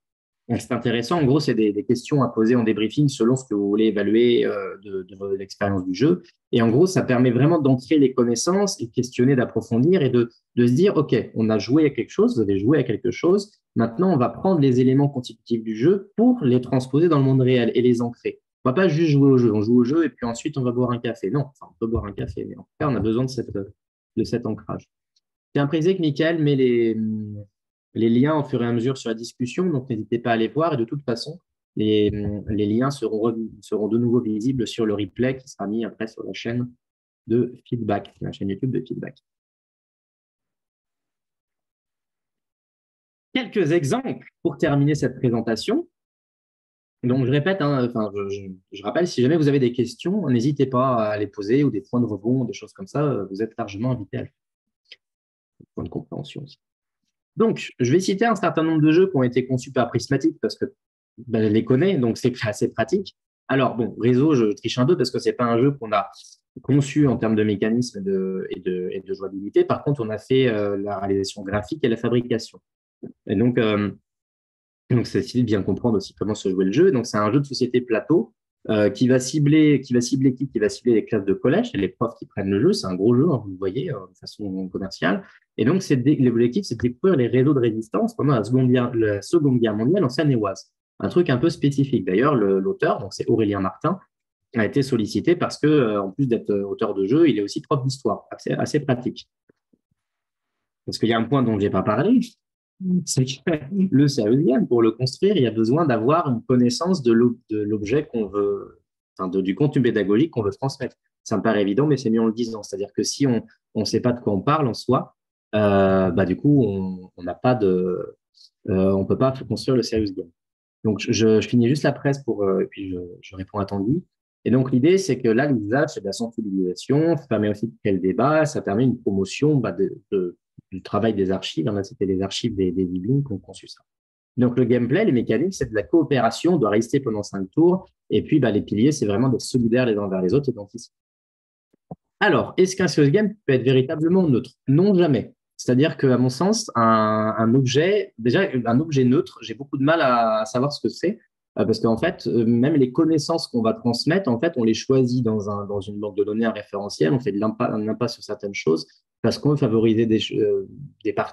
C'est intéressant. En gros, c'est des questions à poser en débriefing selon ce que vous voulez évaluer de l'expérience du jeu. Et en gros, ça permet vraiment d'ancrer les connaissances et de questionner, d'approfondir et de se dire, OK, on a joué à quelque chose, vous avez joué à quelque chose. Maintenant, on va prendre les éléments constitutifs du jeu pour les transposer dans le monde réel et les ancrer. On ne va pas juste jouer au jeu. On joue au jeu et puis ensuite, on va boire un café. Non, enfin, on peut boire un café, mais en tout cas, on a besoin de cet ancrage. J'ai un précisé que Michael met les liens au fur et à mesure sur la discussion, donc n'hésitez pas à les voir. Et de toute façon, les liens seront de nouveau visibles sur le replay qui sera mis après sur la chaîne de Feedback, la chaîne YouTube de Feedback. Quelques exemples pour terminer cette présentation. Donc, je répète, je rappelle, si jamais vous avez des questions, n'hésitez pas à les poser ou des points de rebond, des choses comme ça. Vous êtes largement invités à le faire. Point de compréhension aussi. Donc, je vais citer un certain nombre de jeux qui ont été conçus par Prismatic parce que je les connais, donc c'est assez pratique. Alors, bon, Réseau, je triche un peu parce que ce n'est pas un jeu qu'on a conçu en termes de mécanisme et de jouabilité. Par contre, on a fait la réalisation graphique et la fabrication. Et donc c'est difficile de bien comprendre aussi comment se jouer le jeu. Donc, c'est un jeu de société plateau qui va cibler qui? Qui va cibler les classes de collège et les profs qui prennent le jeu. C'est un gros jeu, vous le voyez, de façon commerciale. Et donc, l'objectif, c'est de découvrir les réseaux de résistance pendant la Seconde Guerre mondiale en Seine-et-Oise. Un truc un peu spécifique. D'ailleurs, l'auteur, donc c'est Aurélien Martin, a été sollicité parce que, en plus d'être auteur de jeu, il est aussi prof d'histoire. Assez pratique. Parce qu'il y a un point dont je n'ai pas parlé, c'est que le serious game, pour le construire, il y a besoin d'avoir une connaissance de l'objet qu'on veut, du contenu pédagogique qu'on veut transmettre. Ça me paraît évident, mais c'est mieux en le disant. C'est-à-dire que si on ne sait pas de quoi on parle en soi, du coup, on n'a pas on peut pas construire le serious game. Donc, je finis juste la presse et puis je réponds à Tanguy. Et donc, l'idée, c'est que là, l'usage, c'est de la sensibilisation, ça permet aussi de créer le débat, ça permet une promotion du travail des archives. Là, c'était les archives des Yvelines qui ont conçu ça. Donc, le gameplay, les mécaniques, c'est de la coopération, on doit résister pendant 5 tours. Et puis, les piliers, c'est vraiment d'être solidaires les uns envers les autres et d'anticiper. Alors, est-ce qu'un serious game peut être véritablement neutre? Non, jamais. C'est-à-dire qu'à mon sens, un objet neutre, j'ai beaucoup de mal à savoir ce que c'est, parce qu'en fait, même les connaissances qu'on va transmettre, en fait, on les choisit dans une banque de données, un référentiel, on fait un impasse sur certaines choses, parce qu'on veut favoriser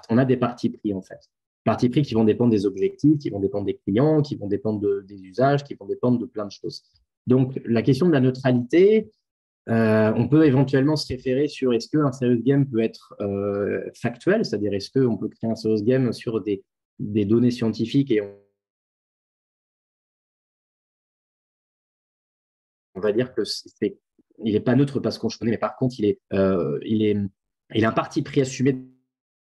on a des partis pris, en fait. Partis pris qui vont dépendre des objectifs, qui vont dépendre des clients, qui vont dépendre des usages, qui vont dépendre de plein de choses. Donc, la question de la neutralité, on peut éventuellement se référer sur est-ce qu'un serious game peut être factuel, c'est-à-dire est-ce qu'on peut créer un serious game sur des données scientifiques et on va dire que il n'est pas neutre parce qu'on connaît, mais par contre, il a un parti pris assumé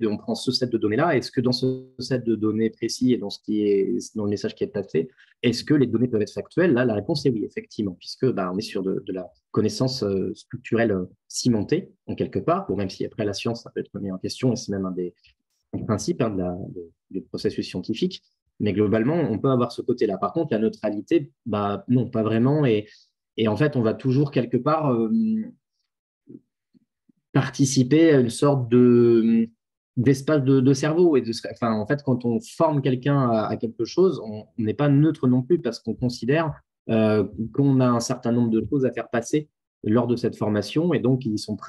on prend ce set de données-là, est-ce que dans ce set de données précis et dans le message qui est passé, est-ce que les données peuvent être factuelles? Là, la réponse est oui, effectivement, puisque on est sur de la connaissance structurelle cimentée, en quelque part, bon, même si après la science, ça peut être remis en question, et c'est même un des principes du processus scientifique, mais globalement, on peut avoir ce côté-là. Par contre, la neutralité, non, pas vraiment, et en fait, on va toujours quelque part participer à une sorte d'espace de cerveau. Enfin, en fait, quand on forme quelqu'un à quelque chose, on n'est pas neutre non plus parce qu'on considère qu'on a un certain nombre de choses à faire passer lors de cette formation et donc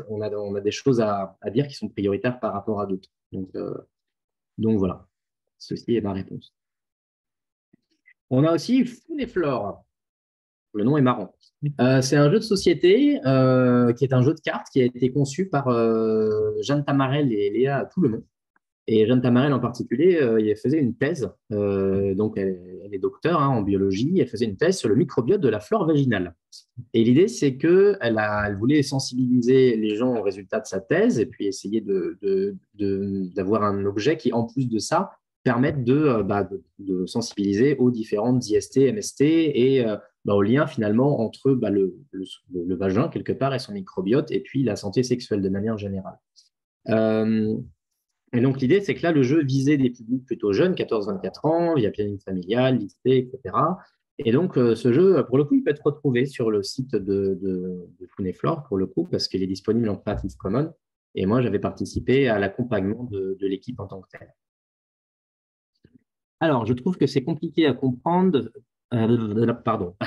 on a des choses à dire qui sont prioritaires par rapport à d'autres. Donc voilà, ceci est ma réponse. On a aussi Food et Flore. Le nom est marrant. C'est un jeu de société qui est un jeu de cartes qui a été conçu par Jeanne Tamarel et Léa Toulemont. Et Jeanne Tamarel en particulier, elle faisait une thèse, donc elle est docteur en biologie, elle faisait une thèse sur le microbiote de la flore vaginale. Et l'idée, c'est qu'elle voulait sensibiliser les gens aux résultats de sa thèse et puis essayer d'avoir un objet qui, en plus de ça, permette de sensibiliser aux différentes IST, MST et au lien finalement entre le vagin, quelque part, et son microbiote, et puis la santé sexuelle de manière générale. Et donc, l'idée, c'est que là, le jeu visait des publics plutôt jeunes, 14-24 ans, il y a planning familial, lycée, etc. Et donc, ce jeu, pour le coup, il peut être retrouvé sur le site de Funeflore, pour le coup, parce qu'il est disponible en Creative Commons. Et moi, j'avais participé à l'accompagnement de l'équipe en tant que telle. Alors, je trouve que c'est compliqué à comprendre, à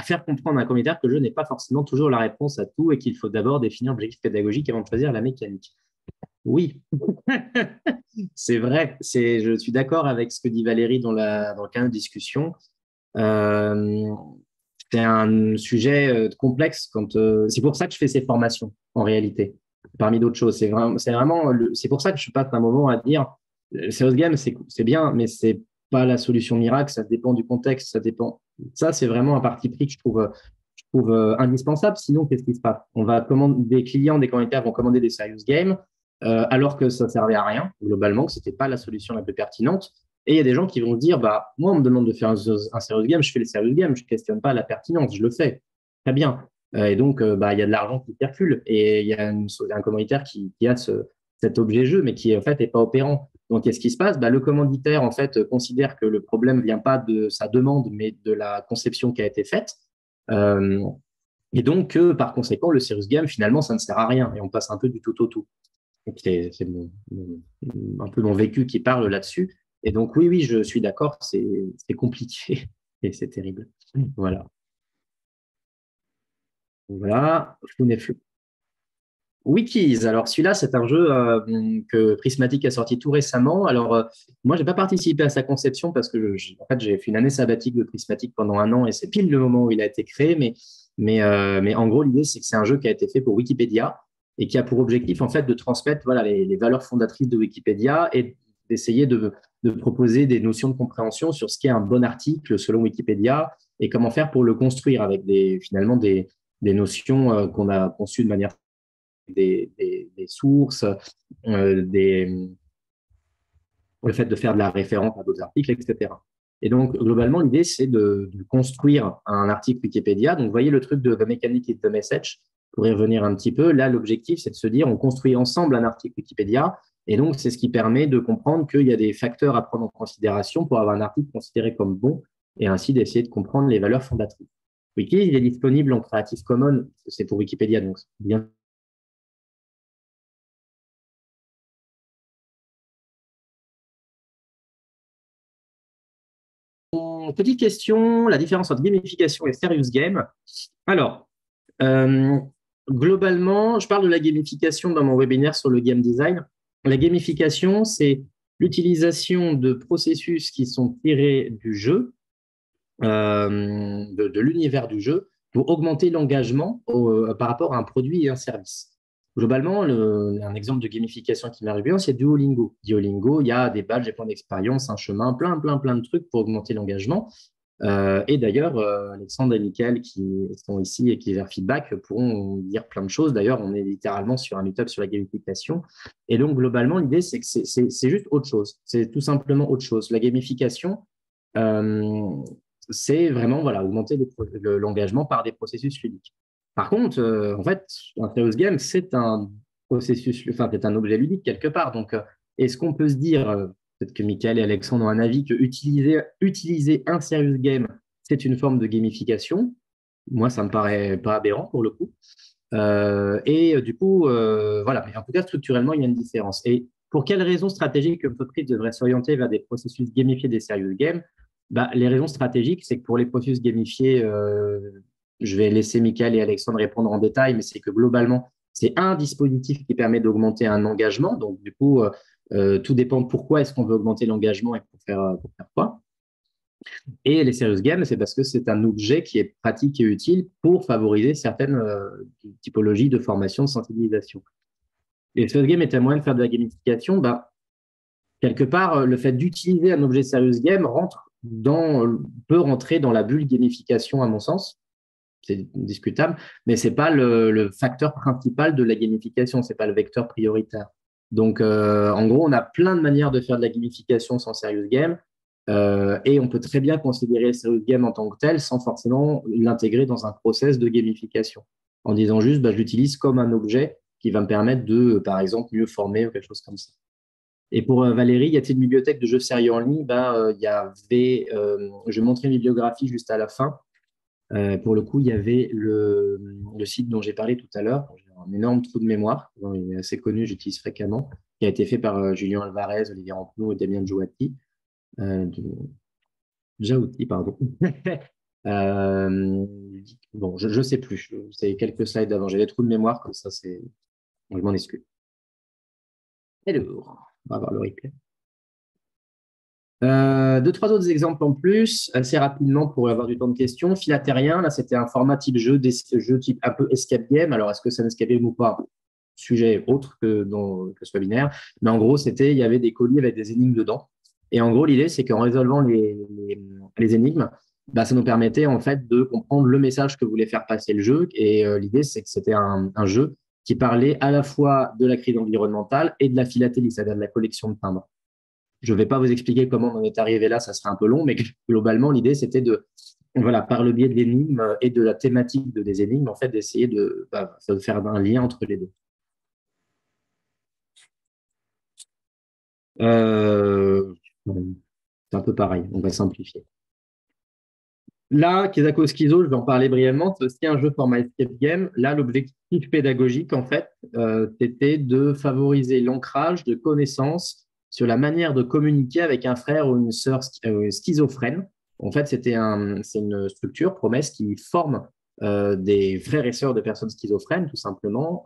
faire comprendre à un communautaire que le jeu n'est pas forcément toujours la réponse à tout et qu'il faut d'abord définir l'objectif pédagogique avant de choisir la mécanique. Oui, c'est vrai. Je suis d'accord avec ce que dit Valérie dans le cadre de discussion. Euh, c'est un sujet complexe. C'est pour ça que je fais ces formations, en réalité, parmi d'autres choses. C'est pour ça que je passe un moment à dire, Serious Game, c'est bien, mais c'est pas la solution miracle. Ça dépend du contexte, ça dépend. Ça, c'est vraiment un parti pris que je trouve indispensable. Sinon, qu'est-ce qui se passe? Des clients, des commentaires vont commander des Serious Games alors que ça servait à rien, globalement, que c'était pas la solution la plus pertinente. Et il y a des gens qui vont dire, moi, on me demande de faire un serious game, je fais les serious games, je ne questionne pas la pertinence, je le fais. Très bien. Et donc, il y a de l'argent qui circule et il y a un commanditaire qui a cet objet jeu, mais qui, en fait, n'est pas opérant. Donc, qu'est-ce qui se passe? Le commanditaire, en fait, considère que le problème ne vient pas de sa demande, mais de la conception qui a été faite. Et donc, par conséquent, le serious game, finalement, ça ne sert à rien et on passe un peu du tout au tout. C'est un peu mon vécu qui parle là-dessus. Et donc, oui, je suis d'accord, c'est compliqué et c'est terrible. Voilà. Voilà. Wikis. Alors, celui-là, c'est un jeu que Prismatic a sorti tout récemment. Alors, moi, je n'ai pas participé à sa conception parce que en fait, j'ai fait une année sabbatique de Prismatic pendant 1 an et c'est pile le moment où il a été créé. Mais en gros, l'idée, c'est que c'est un jeu qui a été fait pour Wikipédia et qui a pour objectif, en fait, de transmettre les valeurs fondatrices de Wikipédia et d'essayer de proposer des notions de compréhension sur ce qu'est un bon article selon Wikipédia et comment faire pour le construire avec finalement des notions qu'on a conçues de manière des sources, le fait de faire de la référence à d'autres articles, etc. Et donc, globalement, l'idée, c'est de construire un article Wikipédia. Donc, vous voyez le truc de The Mechanic is the Message, pour y revenir un petit peu. Là, l'objectif, c'est de se dire, on construit ensemble un article Wikipédia. Et donc, c'est ce qui permet de comprendre qu'il y a des facteurs à prendre en considération pour avoir un article considéré comme bon et ainsi d'essayer de comprendre les valeurs fondatrices. Wiki, il est disponible en Creative Commons, c'est pour Wikipédia, donc c'est bien. Petite question, la différence entre gamification et serious game. Alors, globalement, je parle de la gamification dans mon webinaire sur le game design. La gamification, c'est l'utilisation de processus qui sont tirés du jeu, de l'univers du jeu, pour augmenter l'engagement par rapport à un produit et un service. Globalement, un exemple de gamification qui marche bien, c'est Duolingo. Duolingo, il y a des badges, des points d'expérience, un chemin, plein de trucs pour augmenter l'engagement. Et d'ailleurs, Alexandre et Mickaël qui sont ici et qui gèrent Feedback pourront dire plein de choses. D'ailleurs, on est littéralement sur un meetup sur la gamification. Et donc, globalement, l'idée, c'est que c'est juste autre chose. C'est tout simplement autre chose. La gamification, c'est vraiment augmenter l'engagement par des processus ludiques. Par contre, en fait, un serious game, c'est un processus, enfin, c'est un objet ludique quelque part. Donc, est-ce qu'on peut se dire, peut-être que Mickaël et Alexandre ont un avis, que utiliser un serious game, c'est une forme de gamification? Moi, ça me paraît pas aberrant pour le coup. Du coup, voilà. Mais en tout cas, structurellement, il y a une différence. Et pour quelles raisons stratégiques l'entreprise devrait s'orienter vers des processus gamifiés des serious games? Les raisons stratégiques, c'est que pour les processus gamifiés, je vais laisser Mickaël et Alexandre répondre en détail, mais c'est que globalement, c'est un dispositif qui permet d'augmenter un engagement. Donc, du coup, tout dépend de pourquoi est-ce qu'on veut augmenter l'engagement et pour faire quoi. Et les serious games, c'est parce que c'est un objet qui est pratique et utile pour favoriser certaines typologies de formation, de sensibilisation. Les serious games est un moyen de faire de la gamification. Quelque part, le fait d'utiliser un objet serious game peut rentrer dans la bulle gamification, à mon sens. C'est discutable, mais ce n'est pas le facteur principal de la gamification, ce n'est pas le vecteur prioritaire. Donc, en gros, on a plein de manières de faire de la gamification sans serious game, et on peut très bien considérer le serious game en tant que tel sans forcément l'intégrer dans un process de gamification, en disant juste, je l'utilise comme un objet qui va me permettre de, par exemple, mieux former ou quelque chose comme ça. Et pour Valérie, y a-t-il une bibliothèque de jeux sérieux en ligne? Je vais montrer une bibliographie juste à la fin. Pour le coup, il y avait le site dont j'ai parlé tout à l'heure. J'ai un énorme trou de mémoire. Il est assez connu, j'utilise fréquemment, qui a été fait par Julien Alvarez, Olivier Rampenot et Damien Jouati. Jaouti, pardon. Bon, je ne sais plus. C'est quelques slides avant. J'ai des trous de mémoire, comme ça, je m'en excuse. Alors, on va voir le replay. Deux, trois autres exemples en plus, assez rapidement pour avoir du temps de questions. Filatérien, là, c'était un format type jeu type un peu escape game. Alors, est-ce que c'est un escape game ou pas? Sujet autre que ce webinaire. Mais en gros, il y avait des colis avec des énigmes dedans. Et en gros, l'idée, c'est qu'en résolvant les énigmes, ça nous permettait en fait de comprendre le message que voulait faire passer le jeu. Et l'idée, c'est que c'était un jeu qui parlait à la fois de la crise environnementale et de la philatélie, c'est-à-dire de la collection de timbres. Je ne vais pas vous expliquer comment on en est arrivé là, ça serait un peu long, mais globalement, l'idée, c'était par le biais de l'énigme et de la thématique des énigmes, en fait, d'essayer de faire un lien entre les deux. C'est un peu pareil, on va simplifier. Là, Kesako Schizo, je vais en parler brièvement, c'est aussi un jeu format escape game. Là, l'objectif pédagogique, en fait, c'était de favoriser l'ancrage de connaissances sur la manière de communiquer avec un frère ou une sœur schizophrène. En fait, c'est une structure, Promesse, qui forme des frères et sœurs de personnes schizophrènes, tout simplement.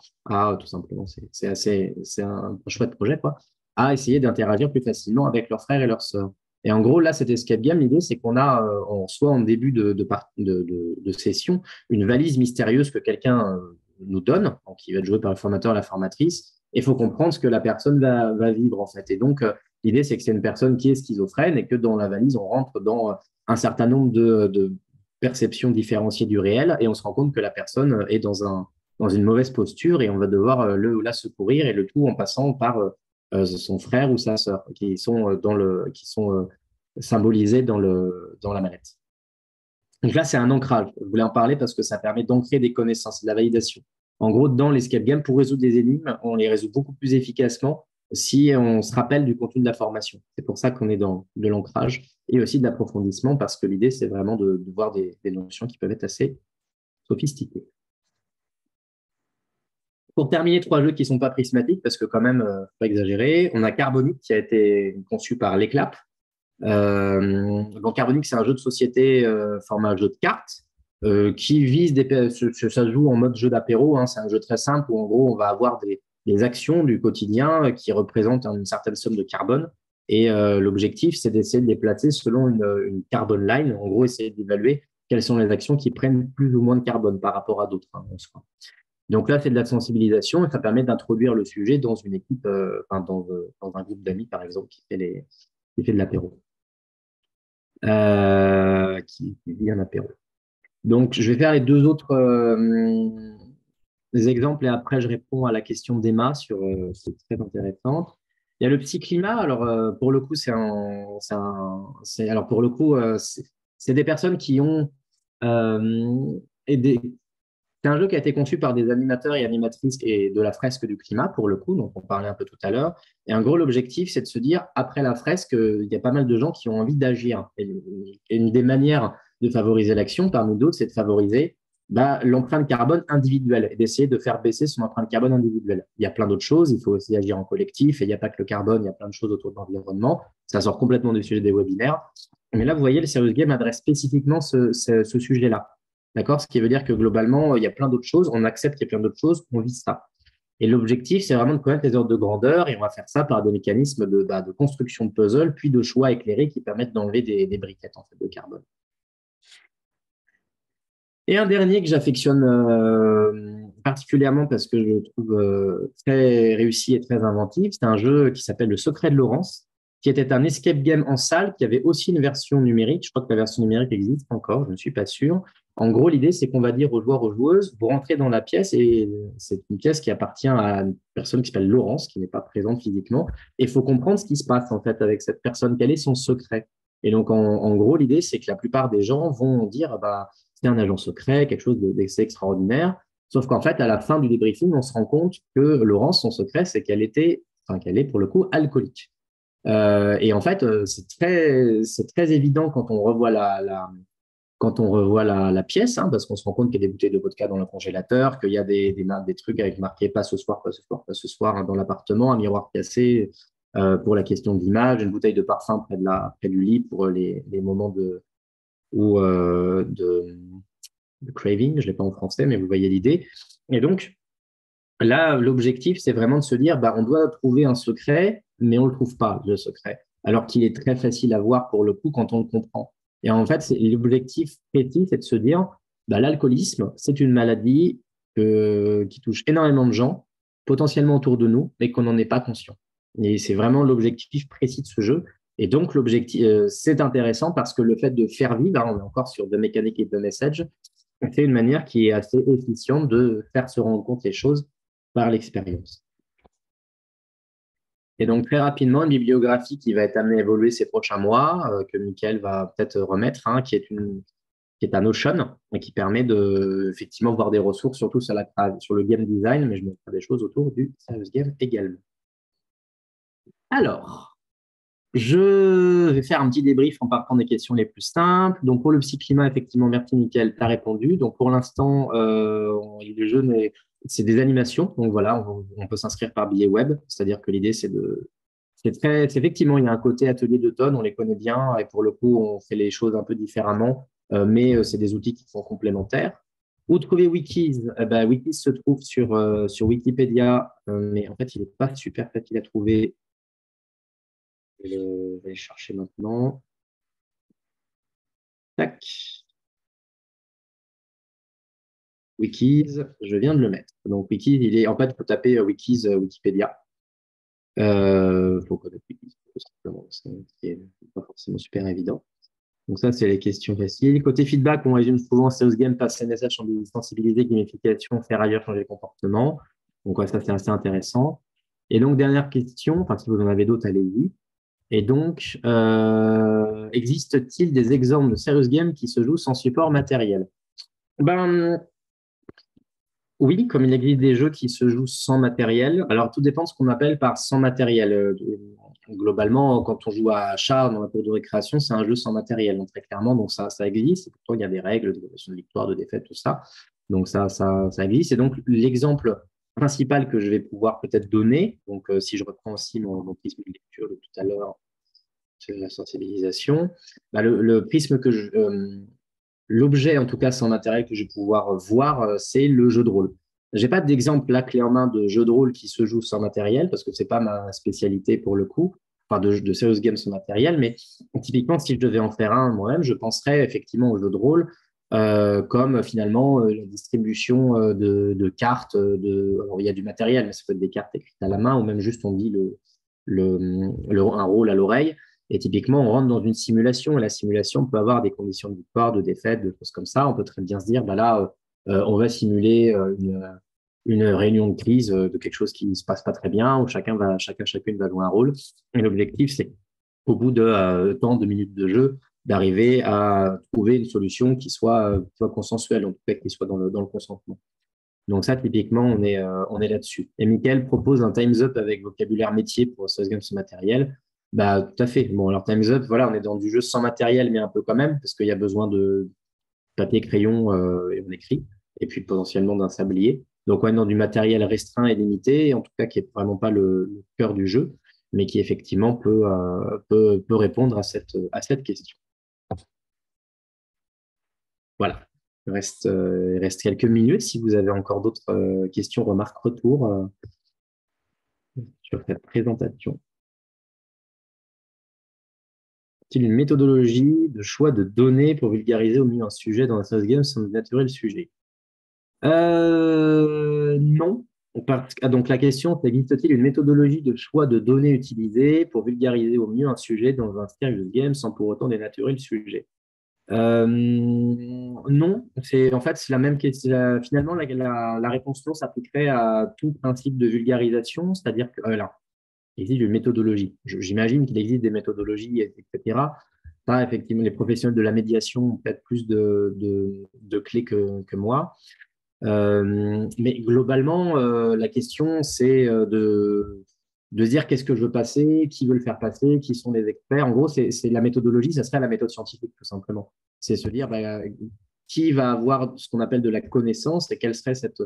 C'est un chouette projet, quoi, à essayer d'interagir plus facilement avec leurs frères et leurs sœurs. Et en gros, là, cet escape game, l'idée, c'est qu'on a, soit en début de session, une valise mystérieuse que quelqu'un nous donne, donc qui va être joué par le formateur, la formatrice, et il faut comprendre ce que la personne va vivre, en fait. Et donc, l'idée, c'est que c'est une personne qui est schizophrène et que dans la valise, on rentre dans un certain nombre de perceptions différenciées du réel et on se rend compte que la personne est dans une mauvaise posture et on va devoir le ou la secourir, et le tout en passant par son frère ou sa sœur qui sont symbolisés dans la mallette. Donc là, c'est un ancrage. Je voulais en parler parce que ça permet d'ancrer des connaissances, de la validation. En gros, dans l'escape game, pour résoudre des énigmes, on les résout beaucoup plus efficacement si on se rappelle du contenu de la formation. C'est pour ça qu'on est dans de l'ancrage et aussi de l'approfondissement, parce que l'idée, c'est vraiment de voir des notions qui peuvent être assez sophistiquées. Pour terminer, 3 jeux qui ne sont pas prismatiques, parce que quand même, pas exagérer. On a Carbonic qui a été conçu par l'Eclap. Donc Carbonic, c'est un jeu de société format jeu de cartes qui vise ça se joue en mode jeu d'apéro. Hein. C'est un jeu très simple où en gros, on va avoir des actions du quotidien qui représentent une certaine somme de carbone. Et l'objectif, c'est d'essayer de les placer selon une carbon line. En gros, essayer d'évaluer quelles sont les actions qui prennent plus ou moins de carbone par rapport à d'autres, hein, en soi. Donc là, c'est de la sensibilisation et ça permet d'introduire le sujet dans une équipe, dans un groupe d'amis, par exemple, qui fait de l'apéro, qui vit un apéro. Donc, je vais faire les deux autres des exemples et après, je réponds à la question d'Emma c'est très intéressant. Il y a le psyclimat. Alors, pour le coup, alors pour le coup, c'est des personnes qui ont aidé. C'est un jeu qui a été conçu par des animateurs et animatrices et de la fresque du climat, pour le coup, donc on parlait un peu tout à l'heure. Et en gros, l'objectif, c'est de se dire, après la fresque, il y a pas mal de gens qui ont envie d'agir. Et une des manières de favoriser l'action, parmi d'autres, c'est de favoriser l'empreinte carbone individuelle et d'essayer de faire baisser son empreinte carbone individuelle. Il y a plein d'autres choses, il faut aussi agir en collectif, et il n'y a pas que le carbone, il y a plein de choses autour de l'environnement. Ça sort complètement du sujet des webinaires. Mais là, vous voyez, le Serious Game adresse spécifiquement ce sujet-là. D'accord? Ce qui veut dire que globalement, il y a plein d'autres choses, on accepte qu'il y a plein d'autres choses, on vise ça. Et l'objectif, c'est vraiment de connaître les ordres de grandeur et on va faire ça par des mécanismes de construction de puzzle, puis de choix éclairés qui permettent d'enlever des briquettes en fait, de carbone. Et un dernier que j'affectionne particulièrement parce que je le trouve très réussi et très inventif, c'est un jeu qui s'appelle Le Secret de Laurence, qui était un escape game en salle, qui avait aussi une version numérique. Je crois que la version numérique existe encore, je ne suis pas sûr. En gros, l'idée, c'est qu'on va dire aux joueurs, aux joueuses, vous rentrez dans la pièce et c'est une pièce qui appartient à une personne qui s'appelle Laurence, qui n'est pas présente physiquement. Et il faut comprendre ce qui se passe en fait avec cette personne, quel est son secret. Et donc, en gros, l'idée, c'est que la plupart des gens vont dire, c'est un agent secret, quelque chose d'assez extraordinaire. Sauf qu'en fait, à la fin du débriefing, on se rend compte que Laurence, son secret, c'est qu'elle est pour le coup alcoolique. Et en fait, c'est très évident quand on revoit la pièce, hein, parce qu'on se rend compte qu'il y a des bouteilles de vodka dans le congélateur, qu'il y a des trucs avec marqué pas ce soir, pas ce soir, pas ce soir hein, dans l'appartement, un miroir cassé pour la question de l'image, une bouteille de parfum près du lit pour les moments de craving, je ne l'ai pas en français, mais vous voyez l'idée. Et donc, là, l'objectif, c'est vraiment de se dire, on doit trouver un secret, mais on ne le trouve pas, le secret, alors qu'il est très facile à voir pour le coup quand on le comprend. Et en fait, l'objectif précis, c'est de se dire, l'alcoolisme, c'est une maladie qui touche énormément de gens, potentiellement autour de nous, mais qu'on n'en est pas conscient. Et c'est vraiment l'objectif précis de ce jeu. Et donc, l'objectif, c'est intéressant parce que le fait de faire vivre, hein, on est encore sur The Mechanic et The Message, c'est une manière qui est assez efficiente de faire se rendre compte les choses par l'expérience. Et donc, très rapidement, une bibliographie qui va être amenée à évoluer ces prochains mois, que Mickaël va peut-être remettre, hein, qui est un Notion, et qui permet de effectivement voir des ressources, surtout sur le game design, mais je mettrai des choses autour du serious game également. Alors, je vais faire un petit débrief en partant des questions les plus simples. Donc, pour le psyclimat, effectivement, merci Mickaël, tu as répondu. Donc, pour l'instant, le jeu c'est des animations. Donc, voilà, on peut s'inscrire par billet web. C'est-à-dire que l'idée, effectivement, il y a un côté atelier d'automne, on les connaît bien. Et pour le coup, on fait les choses un peu différemment. Mais c'est des outils qui sont complémentaires. Où trouver Wikis? Wikis se trouve sur Wikipédia, mais en fait, il n'est pas super facile à trouver. Je vais aller chercher maintenant. Tac. Wikis, je viens de le mettre. Donc, Wikis, en fait, il faut taper Wikis Wikipédia. Il faut connaître Wikis, tout simplement. C'est pas forcément super évident. Donc, ça, c'est les questions faciles. Côté feedback, on résume souvent Serious Game, passer un message sur des sensibilités, gamification, faire ailleurs, changer le comportement. Donc, ouais, ça, c'est assez intéressant. Et donc, dernière question, enfin, si vous en avez d'autres, allez-y. Et donc, existe-t-il des exemples de serious games qui se jouent sans support matériel? Oui, comme il existe des jeux qui se jouent sans matériel. Alors, tout dépend de ce qu'on appelle par sans matériel. Globalement, quand on joue à chat dans la cour de récréation, c'est un jeu sans matériel, donc très clairement. Donc, ça existe. Et pourtant, il y a des règles de victoire, de défaite, tout ça. Donc, ça existe. Et donc, l'exemple principal que je vais pouvoir peut-être donner, donc si je reprends aussi mon prisme de lecture de tout à l'heure, c'est la sensibilisation. Le prisme l'objet, en tout cas sans matériel que je vais pouvoir voir, c'est le jeu de rôle. Je n'ai pas d'exemple là clé en main de jeu de rôle qui se joue sans matériel parce que ce n'est pas ma spécialité pour le coup, enfin de serious game sans matériel, mais typiquement, si je devais en faire un moi-même, je penserais effectivement au jeu de rôle comme finalement la distribution de cartes. Alors, il y a du matériel, mais ça peut être des cartes écrites à la main ou même juste on dit un rôle à l'oreille. Et typiquement, on rentre dans une simulation et la simulation peut avoir des conditions de victoire, de défaite, de choses comme ça. On peut très bien se dire, bah là, on va simuler une réunion de crise de quelque chose qui ne se passe pas très bien, où chacune va jouer un rôle. Et l'objectif, c'est au bout de tant de minutes de jeu, d'arriver à trouver une solution qui soit consensuelle, en tout cas qui soit dans le consentement. Donc ça, typiquement, on est là-dessus. Et Mickaël propose un Time's Up avec vocabulaire métier pour Sales Games matériel. Bah, tout à fait. Bon, alors Time's Up, voilà, on est dans du jeu sans matériel, mais un peu quand même, parce qu'il y a besoin de papier, crayon et on écrit, et puis potentiellement d'un sablier. Donc on est dans du matériel restreint et limité, en tout cas qui est vraiment pas le cœur du jeu, mais qui effectivement peut répondre à cette question. Voilà. Il reste quelques minutes. Si vous avez encore d'autres questions, remarques, retours sur cette présentation. Est-il une méthodologie de choix de données pour vulgariser au mieux un sujet dans un sales game sans dénaturer le sujet? Non. Donc la question, c'est existe-t-il une méthodologie de choix de données utilisée pour vulgariser au mieux un sujet dans un serious game sans pour autant dénaturer le sujet? Non, en fait c'est la même question. Finalement, la réponse non s'appliquerait à tout principe de vulgarisation, c'est-à-dire que là, il existe une méthodologie. J'imagine qu'il existe des méthodologies, etc. Ça, effectivement, les professionnels de la médiation ont peut-être plus de clés que moi. Mais globalement, la question, c'est de se dire qu'est-ce que je veux passer, qui veut le faire passer, qui sont les experts. En gros, c'est la méthodologie, ça serait la méthode scientifique, tout simplement. C'est se dire bah, qui va avoir ce qu'on appelle de la connaissance et quelle serait cette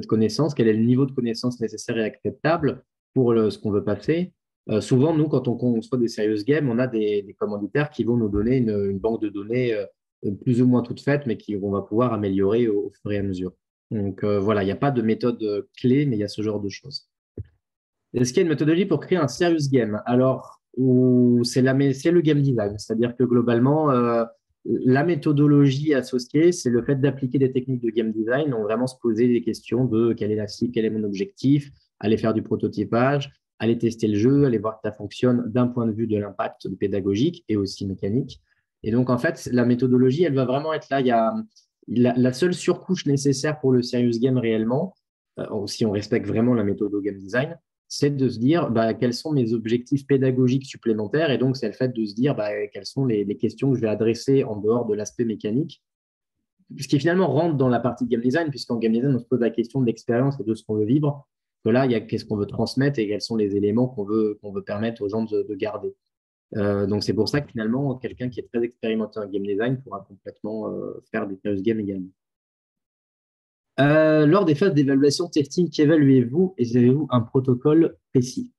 connaissance, quel est le niveau de connaissance nécessaire et acceptable pour ce qu'on veut passer. Souvent, nous, quand on conçoit des serious games, on a des commanditaires qui vont nous donner une banque de données plus ou moins toute faite, mais qu'on va pouvoir améliorer au fur et à mesure. Donc voilà, il n'y a pas de méthode clé, mais il y a ce genre de choses. Est-ce qu'il y a une méthodologie pour créer un serious game? Alors, c'est le game design, c'est-à-dire que globalement, la méthodologie associée, c'est le fait d'appliquer des techniques de game design, donc vraiment se poser des questions de quelle est la cible, quel est mon objectif, aller faire du prototypage, aller tester le jeu, aller voir que ça fonctionne d'un point de vue de l'impact pédagogique et aussi mécanique. Et donc, en fait, la méthodologie, elle va vraiment être là. Il y a la seule surcouche nécessaire pour le serious game réellement, si on respecte vraiment la méthode au game design, c'est de se dire bah, quels sont mes objectifs pédagogiques supplémentaires. Et donc, c'est le fait de se dire bah, quelles sont les questions que je vais adresser en dehors de l'aspect mécanique. Ce qui finalement rentre dans la partie game design, puisqu'en game design, on se pose la question de l'expérience et de ce qu'on veut vivre. Que là, il y a qu'est-ce qu'on veut transmettre et quels sont les éléments qu'on veut permettre aux gens de garder. Donc, c'est pour ça que finalement, quelqu'un qui est très expérimenté en game design pourra complètement faire des serious games également. Lors des phases d'évaluation testing, qu'évaluez-vous et avez-vous un protocole précis?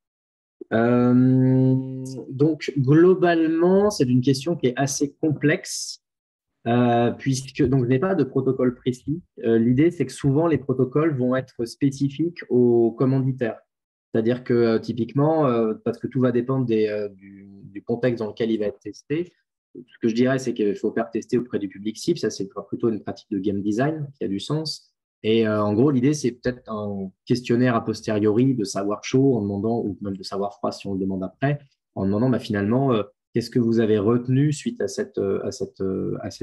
Donc, globalement, c'est une question qui est assez complexe, puisque donc, je n'ai pas de protocole précis. L'idée, c'est que souvent, les protocoles vont être spécifiques aux commanditaires. C'est-à-dire que typiquement, parce que tout va dépendre du contexte dans lequel il va être testé, ce que je dirais, c'est qu'il faut faire tester auprès du public cible. Ça, c'est plutôt une pratique de game design qui a du sens. Et en gros, l'idée, c'est peut-être un questionnaire a posteriori de savoir chaud en demandant, ou même de savoir froid si on le demande après, en demandant bah, finalement qu'est-ce que vous avez retenu suite à cette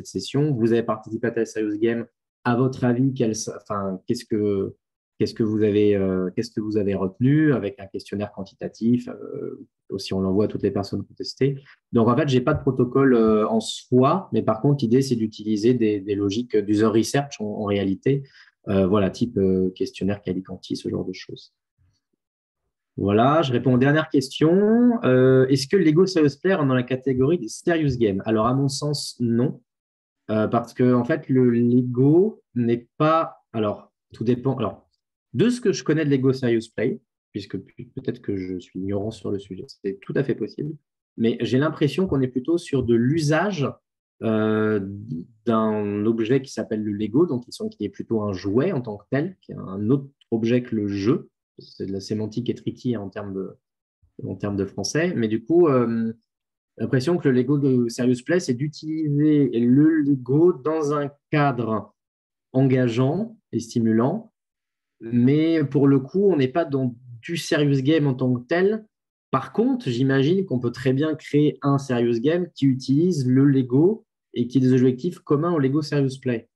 session. Vous avez participé à la Serious Game. À votre avis, qu'est-ce que vous avez retenu avec un questionnaire quantitatif aussi on l'envoie à toutes les personnes contestées. Donc en fait, j'ai pas de protocole en soi, mais par contre, l'idée c'est d'utiliser des logiques d'user research en réalité, voilà, type questionnaire Calicanti, ce genre de choses. Voilà, je réponds aux dernières questions. Est-ce que Lego Serious Player est dans la catégorie des serious games? Alors à mon sens, non. Parce que en fait, le Lego n'est pas. Alors, tout dépend. Alors, de ce que je connais de Lego Serious Play, puisque peut-être que je suis ignorant sur le sujet, c'est tout à fait possible. Mais j'ai l'impression qu'on est plutôt sur de l'usage d'un objet qui s'appelle le Lego, donc qui est plutôt un jouet en tant que tel, qui est un autre objet que le jeu. C'est de la sémantique et tricky en termes de français. Mais du coup, l'impression que le Lego de Serious Play, c'est d'utiliser le Lego dans un cadre engageant et stimulant, mais pour le coup, on n'est pas dans du serious game en tant que tel. Par contre, j'imagine qu'on peut très bien créer un serious game qui utilise le Lego et qui a des objectifs communs au Lego Serious Play.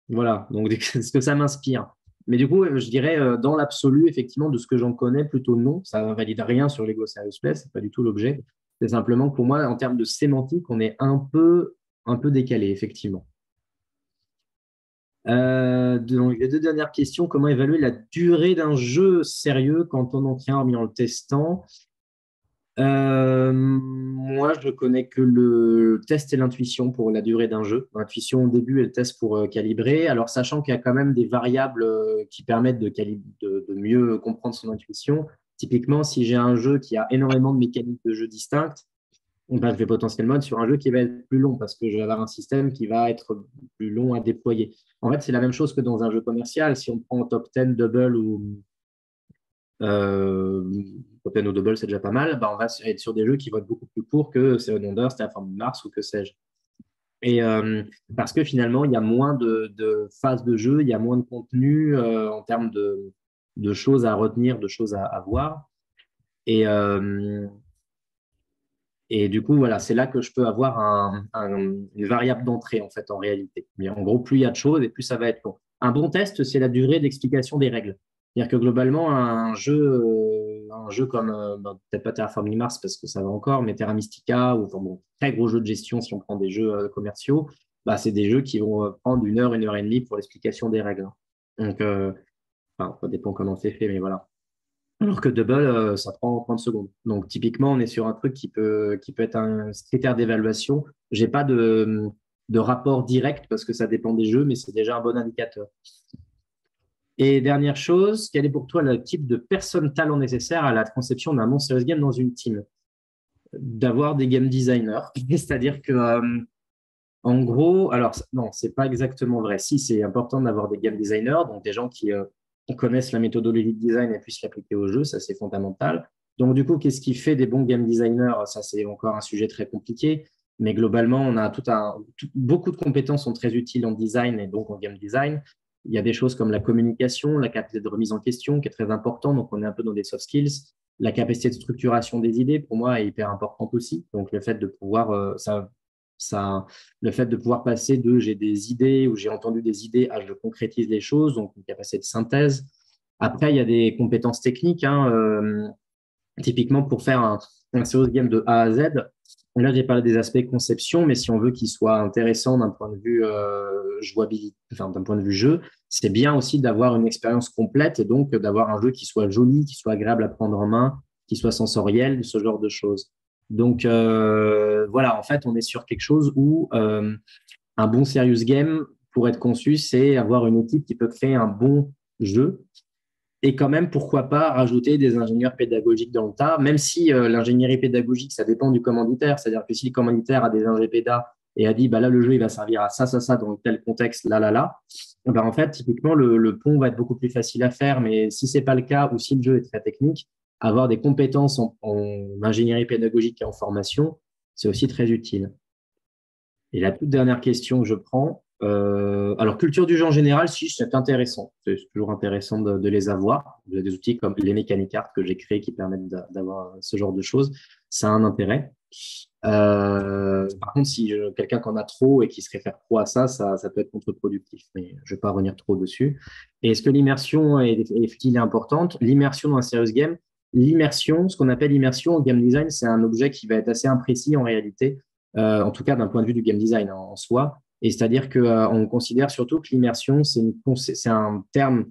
Voilà, donc c'est ce que ça m'inspire. Mais du coup, je dirais, dans l'absolu, effectivement, de ce que j'en connais, plutôt non. Ça ne valide rien sur Lego Serious Play, ce n'est pas du tout l'objet. C'est simplement que pour moi, en termes de sémantique, on est un peu décalé, effectivement. Donc, les deux dernières questions. Comment évaluer la durée d'un jeu sérieux quand on en tient en le testant? Moi, je ne connais que le test et l'intuition pour la durée d'un jeu. L'intuition au début et le test pour calibrer. Alors, sachant qu'il y a quand même des variables qui permettent de mieux comprendre son intuition. Typiquement, si j'ai un jeu qui a énormément de mécaniques de jeu distinctes, ben, je vais potentiellement être sur un jeu qui va être plus long parce que je vais avoir un système qui va être plus long à déployer. En fait, c'est la même chose que dans un jeu commercial. Si on prend top 10, double euh, top 10 ou double, c'est déjà pas mal, ben, on va être sur des jeux qui vont être beaucoup plus courts que Seven Wonders, Terraforming Mars ou que sais-je. Et parce que finalement, il y a moins de phases de jeu, il y a moins de contenu en termes de choses à retenir, de choses à voir. Et, et du coup, voilà, c'est là que je peux avoir une variable d'entrée, en fait, en réalité. Mais en gros, plus il y a de choses et plus ça va être long. Un bon test, c'est la durée d'explication des règles. C'est-à-dire que globalement, un jeu comme, peut-être pas Terraforming Mars parce que ça va encore, mais Terra Mystica ou enfin, bon, très gros jeux de gestion si on prend des jeux commerciaux, bah, c'est des jeux qui vont prendre une heure et demie pour l'explication des règles. Donc, enfin, ça dépend comment c'est fait, mais voilà. Alors que Double, ça prend 30 secondes. Donc, typiquement, on est sur un truc qui peut être un critère d'évaluation. J'ai pas de rapport direct parce que ça dépend des jeux, mais c'est déjà un bon indicateur. Et dernière chose, quel est pour toi le type de personne talent nécessaire à la conception d'un non-serious game dans une team? D'avoir des game designers. C'est-à-dire que, en gros, alors non, c'est pas exactement vrai. Si, c'est important d'avoir des game designers, donc des gens qui connaissent la méthodologie de design et puissent l'appliquer au jeu, ça c'est fondamental. Donc du coup, qu'est-ce qui fait des bons game designers? Ça c'est encore un sujet très compliqué, mais globalement, on a beaucoup de compétences sont très utiles en design et donc en game design. Il y a des choses comme la communication, la capacité de remise en question qui est très important, donc on est un peu dans des soft skills. La capacité de structuration des idées, pour moi, est hyper importante aussi. Donc le fait de pouvoir, le fait de pouvoir passer de j'ai des idées ou j'ai entendu des idées à je concrétise les choses, donc une capacité de synthèse. Après, il y a des compétences techniques, hein, typiquement pour faire un serious game de A à Z. Là, j'ai parlé des aspects conception, mais si on veut qu'il soit intéressant d'un point de vue jouabilité, enfin, d'un point de vue jeu, c'est bien aussi d'avoir une expérience complète et donc d'avoir un jeu qui soit joli, qui soit agréable à prendre en main, qui soit sensoriel, ce genre de choses. Donc voilà, en fait, on est sur quelque chose où un bon serious game, pour être conçu, c'est avoir une équipe qui peut créer un bon jeu et quand même, pourquoi pas rajouter des ingénieurs pédagogiques dans le tas, même si l'ingénierie pédagogique, ça dépend du commanditaire. C'est-à-dire que si le commanditaire a des ingé pédas et a dit, bah là, le jeu, il va servir à ça, dans tel contexte, là, bah, en fait, typiquement, le pont va être beaucoup plus facile à faire. Mais si c'est pas le cas ou si le jeu est très technique, avoir des compétences en ingénierie pédagogique et en formation, c'est aussi très utile. Et la toute dernière question que je prends, alors culture du jeu en général, si c'est intéressant, c'est toujours intéressant de les avoir. Il y a des outils comme les Mechanic Art que j'ai créés qui permettent d'avoir ce genre de choses. Ça a un intérêt. Par contre, si quelqu'un qui en a trop et qui se réfère trop à ça peut être contre-productif. Mais je ne vais pas revenir trop dessus. Et est-ce que l'immersion est utile et importante? L'immersion dans un serious game, l'immersion, ce qu'on appelle l'immersion au game design, c'est un objet qui va être assez imprécis en réalité, en tout cas d'un point de vue du game design en soi. Et c'est-à-dire qu'on considère surtout que l'immersion, c'est un terme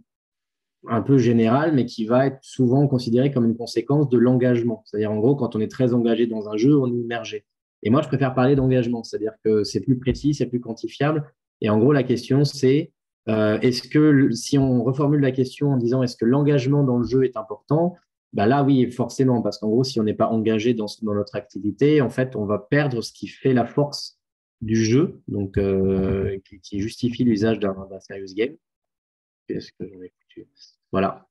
un peu général, mais qui va être souvent considéré comme une conséquence de l'engagement. C'est-à-dire, en gros, quand on est très engagé dans un jeu, on est immergé. Et moi, je préfère parler d'engagement, c'est-à-dire que c'est plus précis, c'est plus quantifiable. Et en gros, la question, c'est est-ce que, si on reformule la question en disant est-ce que l'engagement dans le jeu est important, bah là, oui, forcément, parce qu'en gros, si on n'est pas engagé dans notre activité, en fait, on va perdre ce qui fait la force du jeu, donc qui justifie l'usage d'un serious game. Est-ce que j'en ai foutu? Voilà.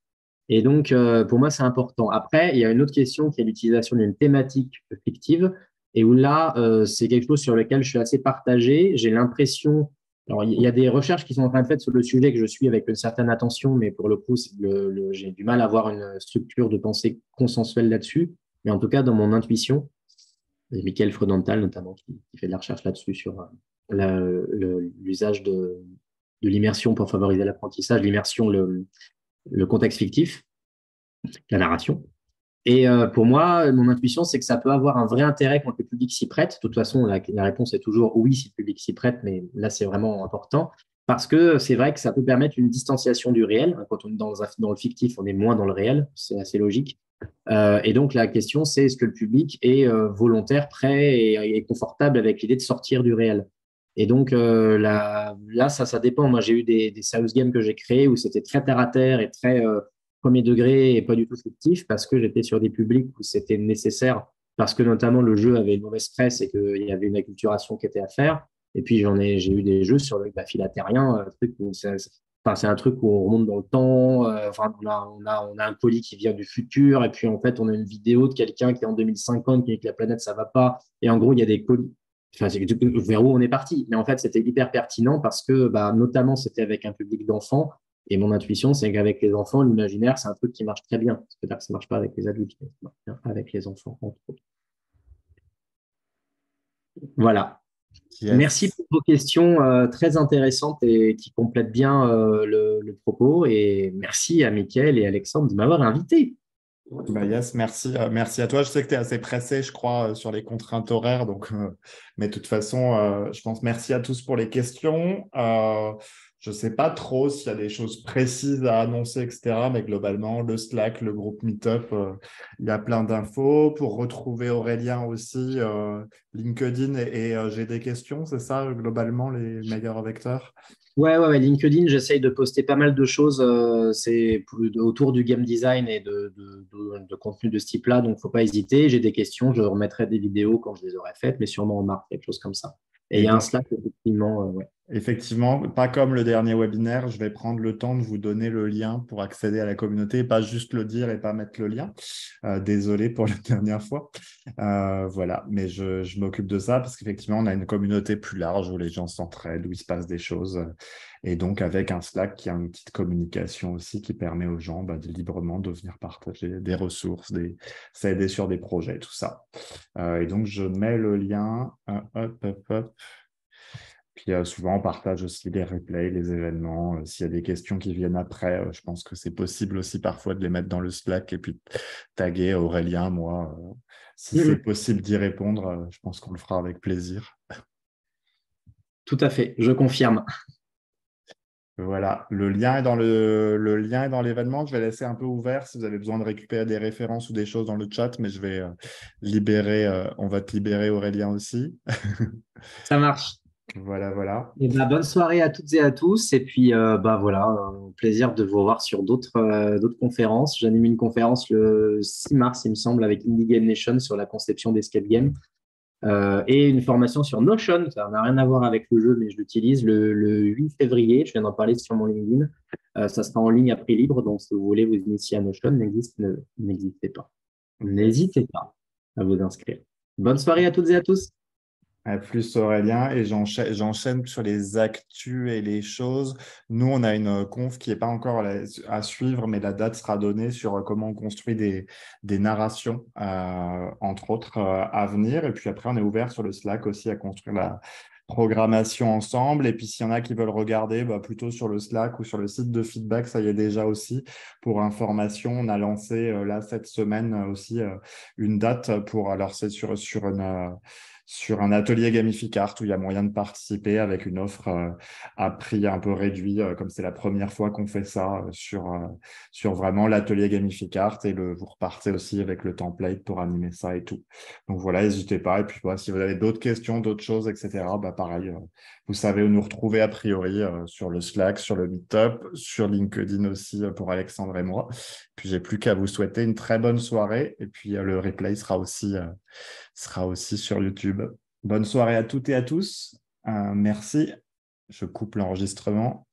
Et donc, pour moi, c'est important. Après, il y a une autre question qui est l'utilisation d'une thématique fictive. et où là, c'est quelque chose sur lequel je suis assez partagé. J'ai l'impression, alors il y a des recherches qui sont en train de faire sur le sujet que je suis avec une certaine attention, mais pour le coup, j'ai du mal à avoir une structure de pensée consensuelle là-dessus. Mais en tout cas, dans mon intuition, et Michael Freudenthal notamment, qui fait de la recherche là-dessus sur l'usage de l'immersion pour favoriser l'apprentissage, l'immersion, le contexte fictif, la narration. Et pour moi, mon intuition, c'est que ça peut avoir un vrai intérêt quand le public s'y prête. De toute façon, la réponse est toujours oui si le public s'y prête, mais là, c'est vraiment important. Parce que c'est vrai que ça peut permettre une distanciation du réel. Quand on est dans le fictif, on est moins dans le réel. C'est assez logique. Et donc, la question, c'est est-ce que le public est volontaire, prêt et confortable avec l'idée de sortir du réel? Et donc, là, ça dépend. Moi, j'ai eu des serious games que j'ai créés où c'était très terre à terre et très premier degré et pas du tout fictif parce que j'étais sur des publics où c'était nécessaire parce que notamment le jeu avait une mauvaise presse et qu'il y avait une acculturation qui était à faire. Et puis, j'ai eu des jeux sur le philatérien, truc où enfin, c'est un truc où on remonte dans le temps. Enfin, on a un colis qui vient du futur. Et puis, en fait, on a une vidéo de quelqu'un qui est en 2050 qui dit que la planète, ça va pas. Et en gros, il y a des colis. Enfin, c'est vers où on est parti. Mais en fait, c'était hyper pertinent parce que, bah, notamment, c'était avec un public d'enfants. Et mon intuition, c'est qu'avec les enfants, l'imaginaire, c'est un truc qui marche très bien. C'est-à-dire que ça ne marche pas avec les adultes, mais ça marche bien avec les enfants, entre autres. Voilà. Merci Yes. pour vos questions très intéressantes et qui complètent bien le propos. Et merci à Mickaël et Alexandre de m'avoir invité. Bah yes, merci, merci à toi. Je sais que tu es assez pressé, je crois, sur les contraintes horaires. Donc, mais de toute façon, je pense merci à tous pour les questions. Je ne sais pas trop s'il y a des choses précises à annoncer, etc. Mais globalement, le Slack, le groupe Meetup, il y a plein d'infos. Pour retrouver Aurélien aussi, LinkedIn et j'ai des questions, c'est ça, globalement, les meilleurs vecteurs? Ouais. LinkedIn, j'essaye de poster pas mal de choses. Autour du game design et de contenu de ce type-là. Donc, faut pas hésiter. J'ai des questions. Je remettrai des vidéos quand je les aurai faites, mais sûrement en marque, quelque chose comme ça. Et il Et y a un donc, Slack, effectivement. Ouais. effectivement, pas comme le dernier webinaire, je vais prendre le temps de vous donner le lien pour accéder à la communauté, pas juste le dire et pas mettre le lien. Désolé pour la dernière fois. Voilà, mais je m'occupe de ça parce qu'effectivement, on a une communauté plus large où les gens s'entraident, où il se passe des choses. Et donc, avec un Slack qui est un outil de communication aussi qui permet aux gens de librement de venir partager des ressources, s'aider sur des projets, tout ça. Et donc, je mets le lien. Hop. Puis souvent, on partage aussi les replays, les événements. S'il y a des questions qui viennent après, je pense que c'est possible aussi parfois de les mettre dans le Slack et puis taguer Aurélien, moi. Si c'est Mhm. possible d'y répondre, je pense qu'on le fera avec plaisir. Tout à fait, je confirme. Voilà, le lien est dans l'événement. Je vais laisser un peu ouvert si vous avez besoin de récupérer des références ou des choses dans le chat, mais je vais on va te libérer Aurélien aussi. Ça marche. Voilà. Et ben, bonne soirée à toutes et à tous. Et puis, bah, voilà, un plaisir de vous revoir sur d'autres conférences. J'anime une conférence le 6 mars, il me semble, avec Indie Game Nation sur la conception d'escape game. Et une formation sur Notion. Ça n'a rien à voir avec le jeu, mais je l'utilise le 8 février. Je viens d'en parler sur mon LinkedIn. Ça sera en ligne à prix libre. Donc, si vous voulez vous initier à Notion, n'hésitez pas. Yes. N'hésitez pas à vous inscrire. Bonne soirée à toutes et à tous. À plus Aurélien, et j'enchaîne sur les actus et les choses. Nous, on a une conf qui n'est pas encore à suivre, mais la date sera donnée sur comment on construit des narrations, entre autres, à venir. Et puis après, on est ouvert sur le Slack aussi à construire la programmation ensemble. Et puis, s'il y en a qui veulent regarder, plutôt sur le Slack ou sur le site de feedback, ça y est déjà aussi. Pour information, on a lancé là cette semaine aussi une date pour, alors c'est sur un atelier Gamificart où il y a moyen de participer avec une offre à prix un peu réduit, comme c'est la première fois qu'on fait ça sur vraiment l'atelier Gamificart et vous repartez aussi avec le template pour animer ça et tout. Donc voilà, n'hésitez pas. Et puis si vous avez d'autres questions, d'autres choses, etc., pareil, vous savez où nous retrouver a priori sur le Slack, sur le Meetup, sur LinkedIn aussi pour Alexandre et moi. Puis j'ai plus qu'à vous souhaiter une très bonne soirée et puis le replay sera aussi sur YouTube. Bonne soirée à toutes et à tous. Merci. Je coupe l'enregistrement.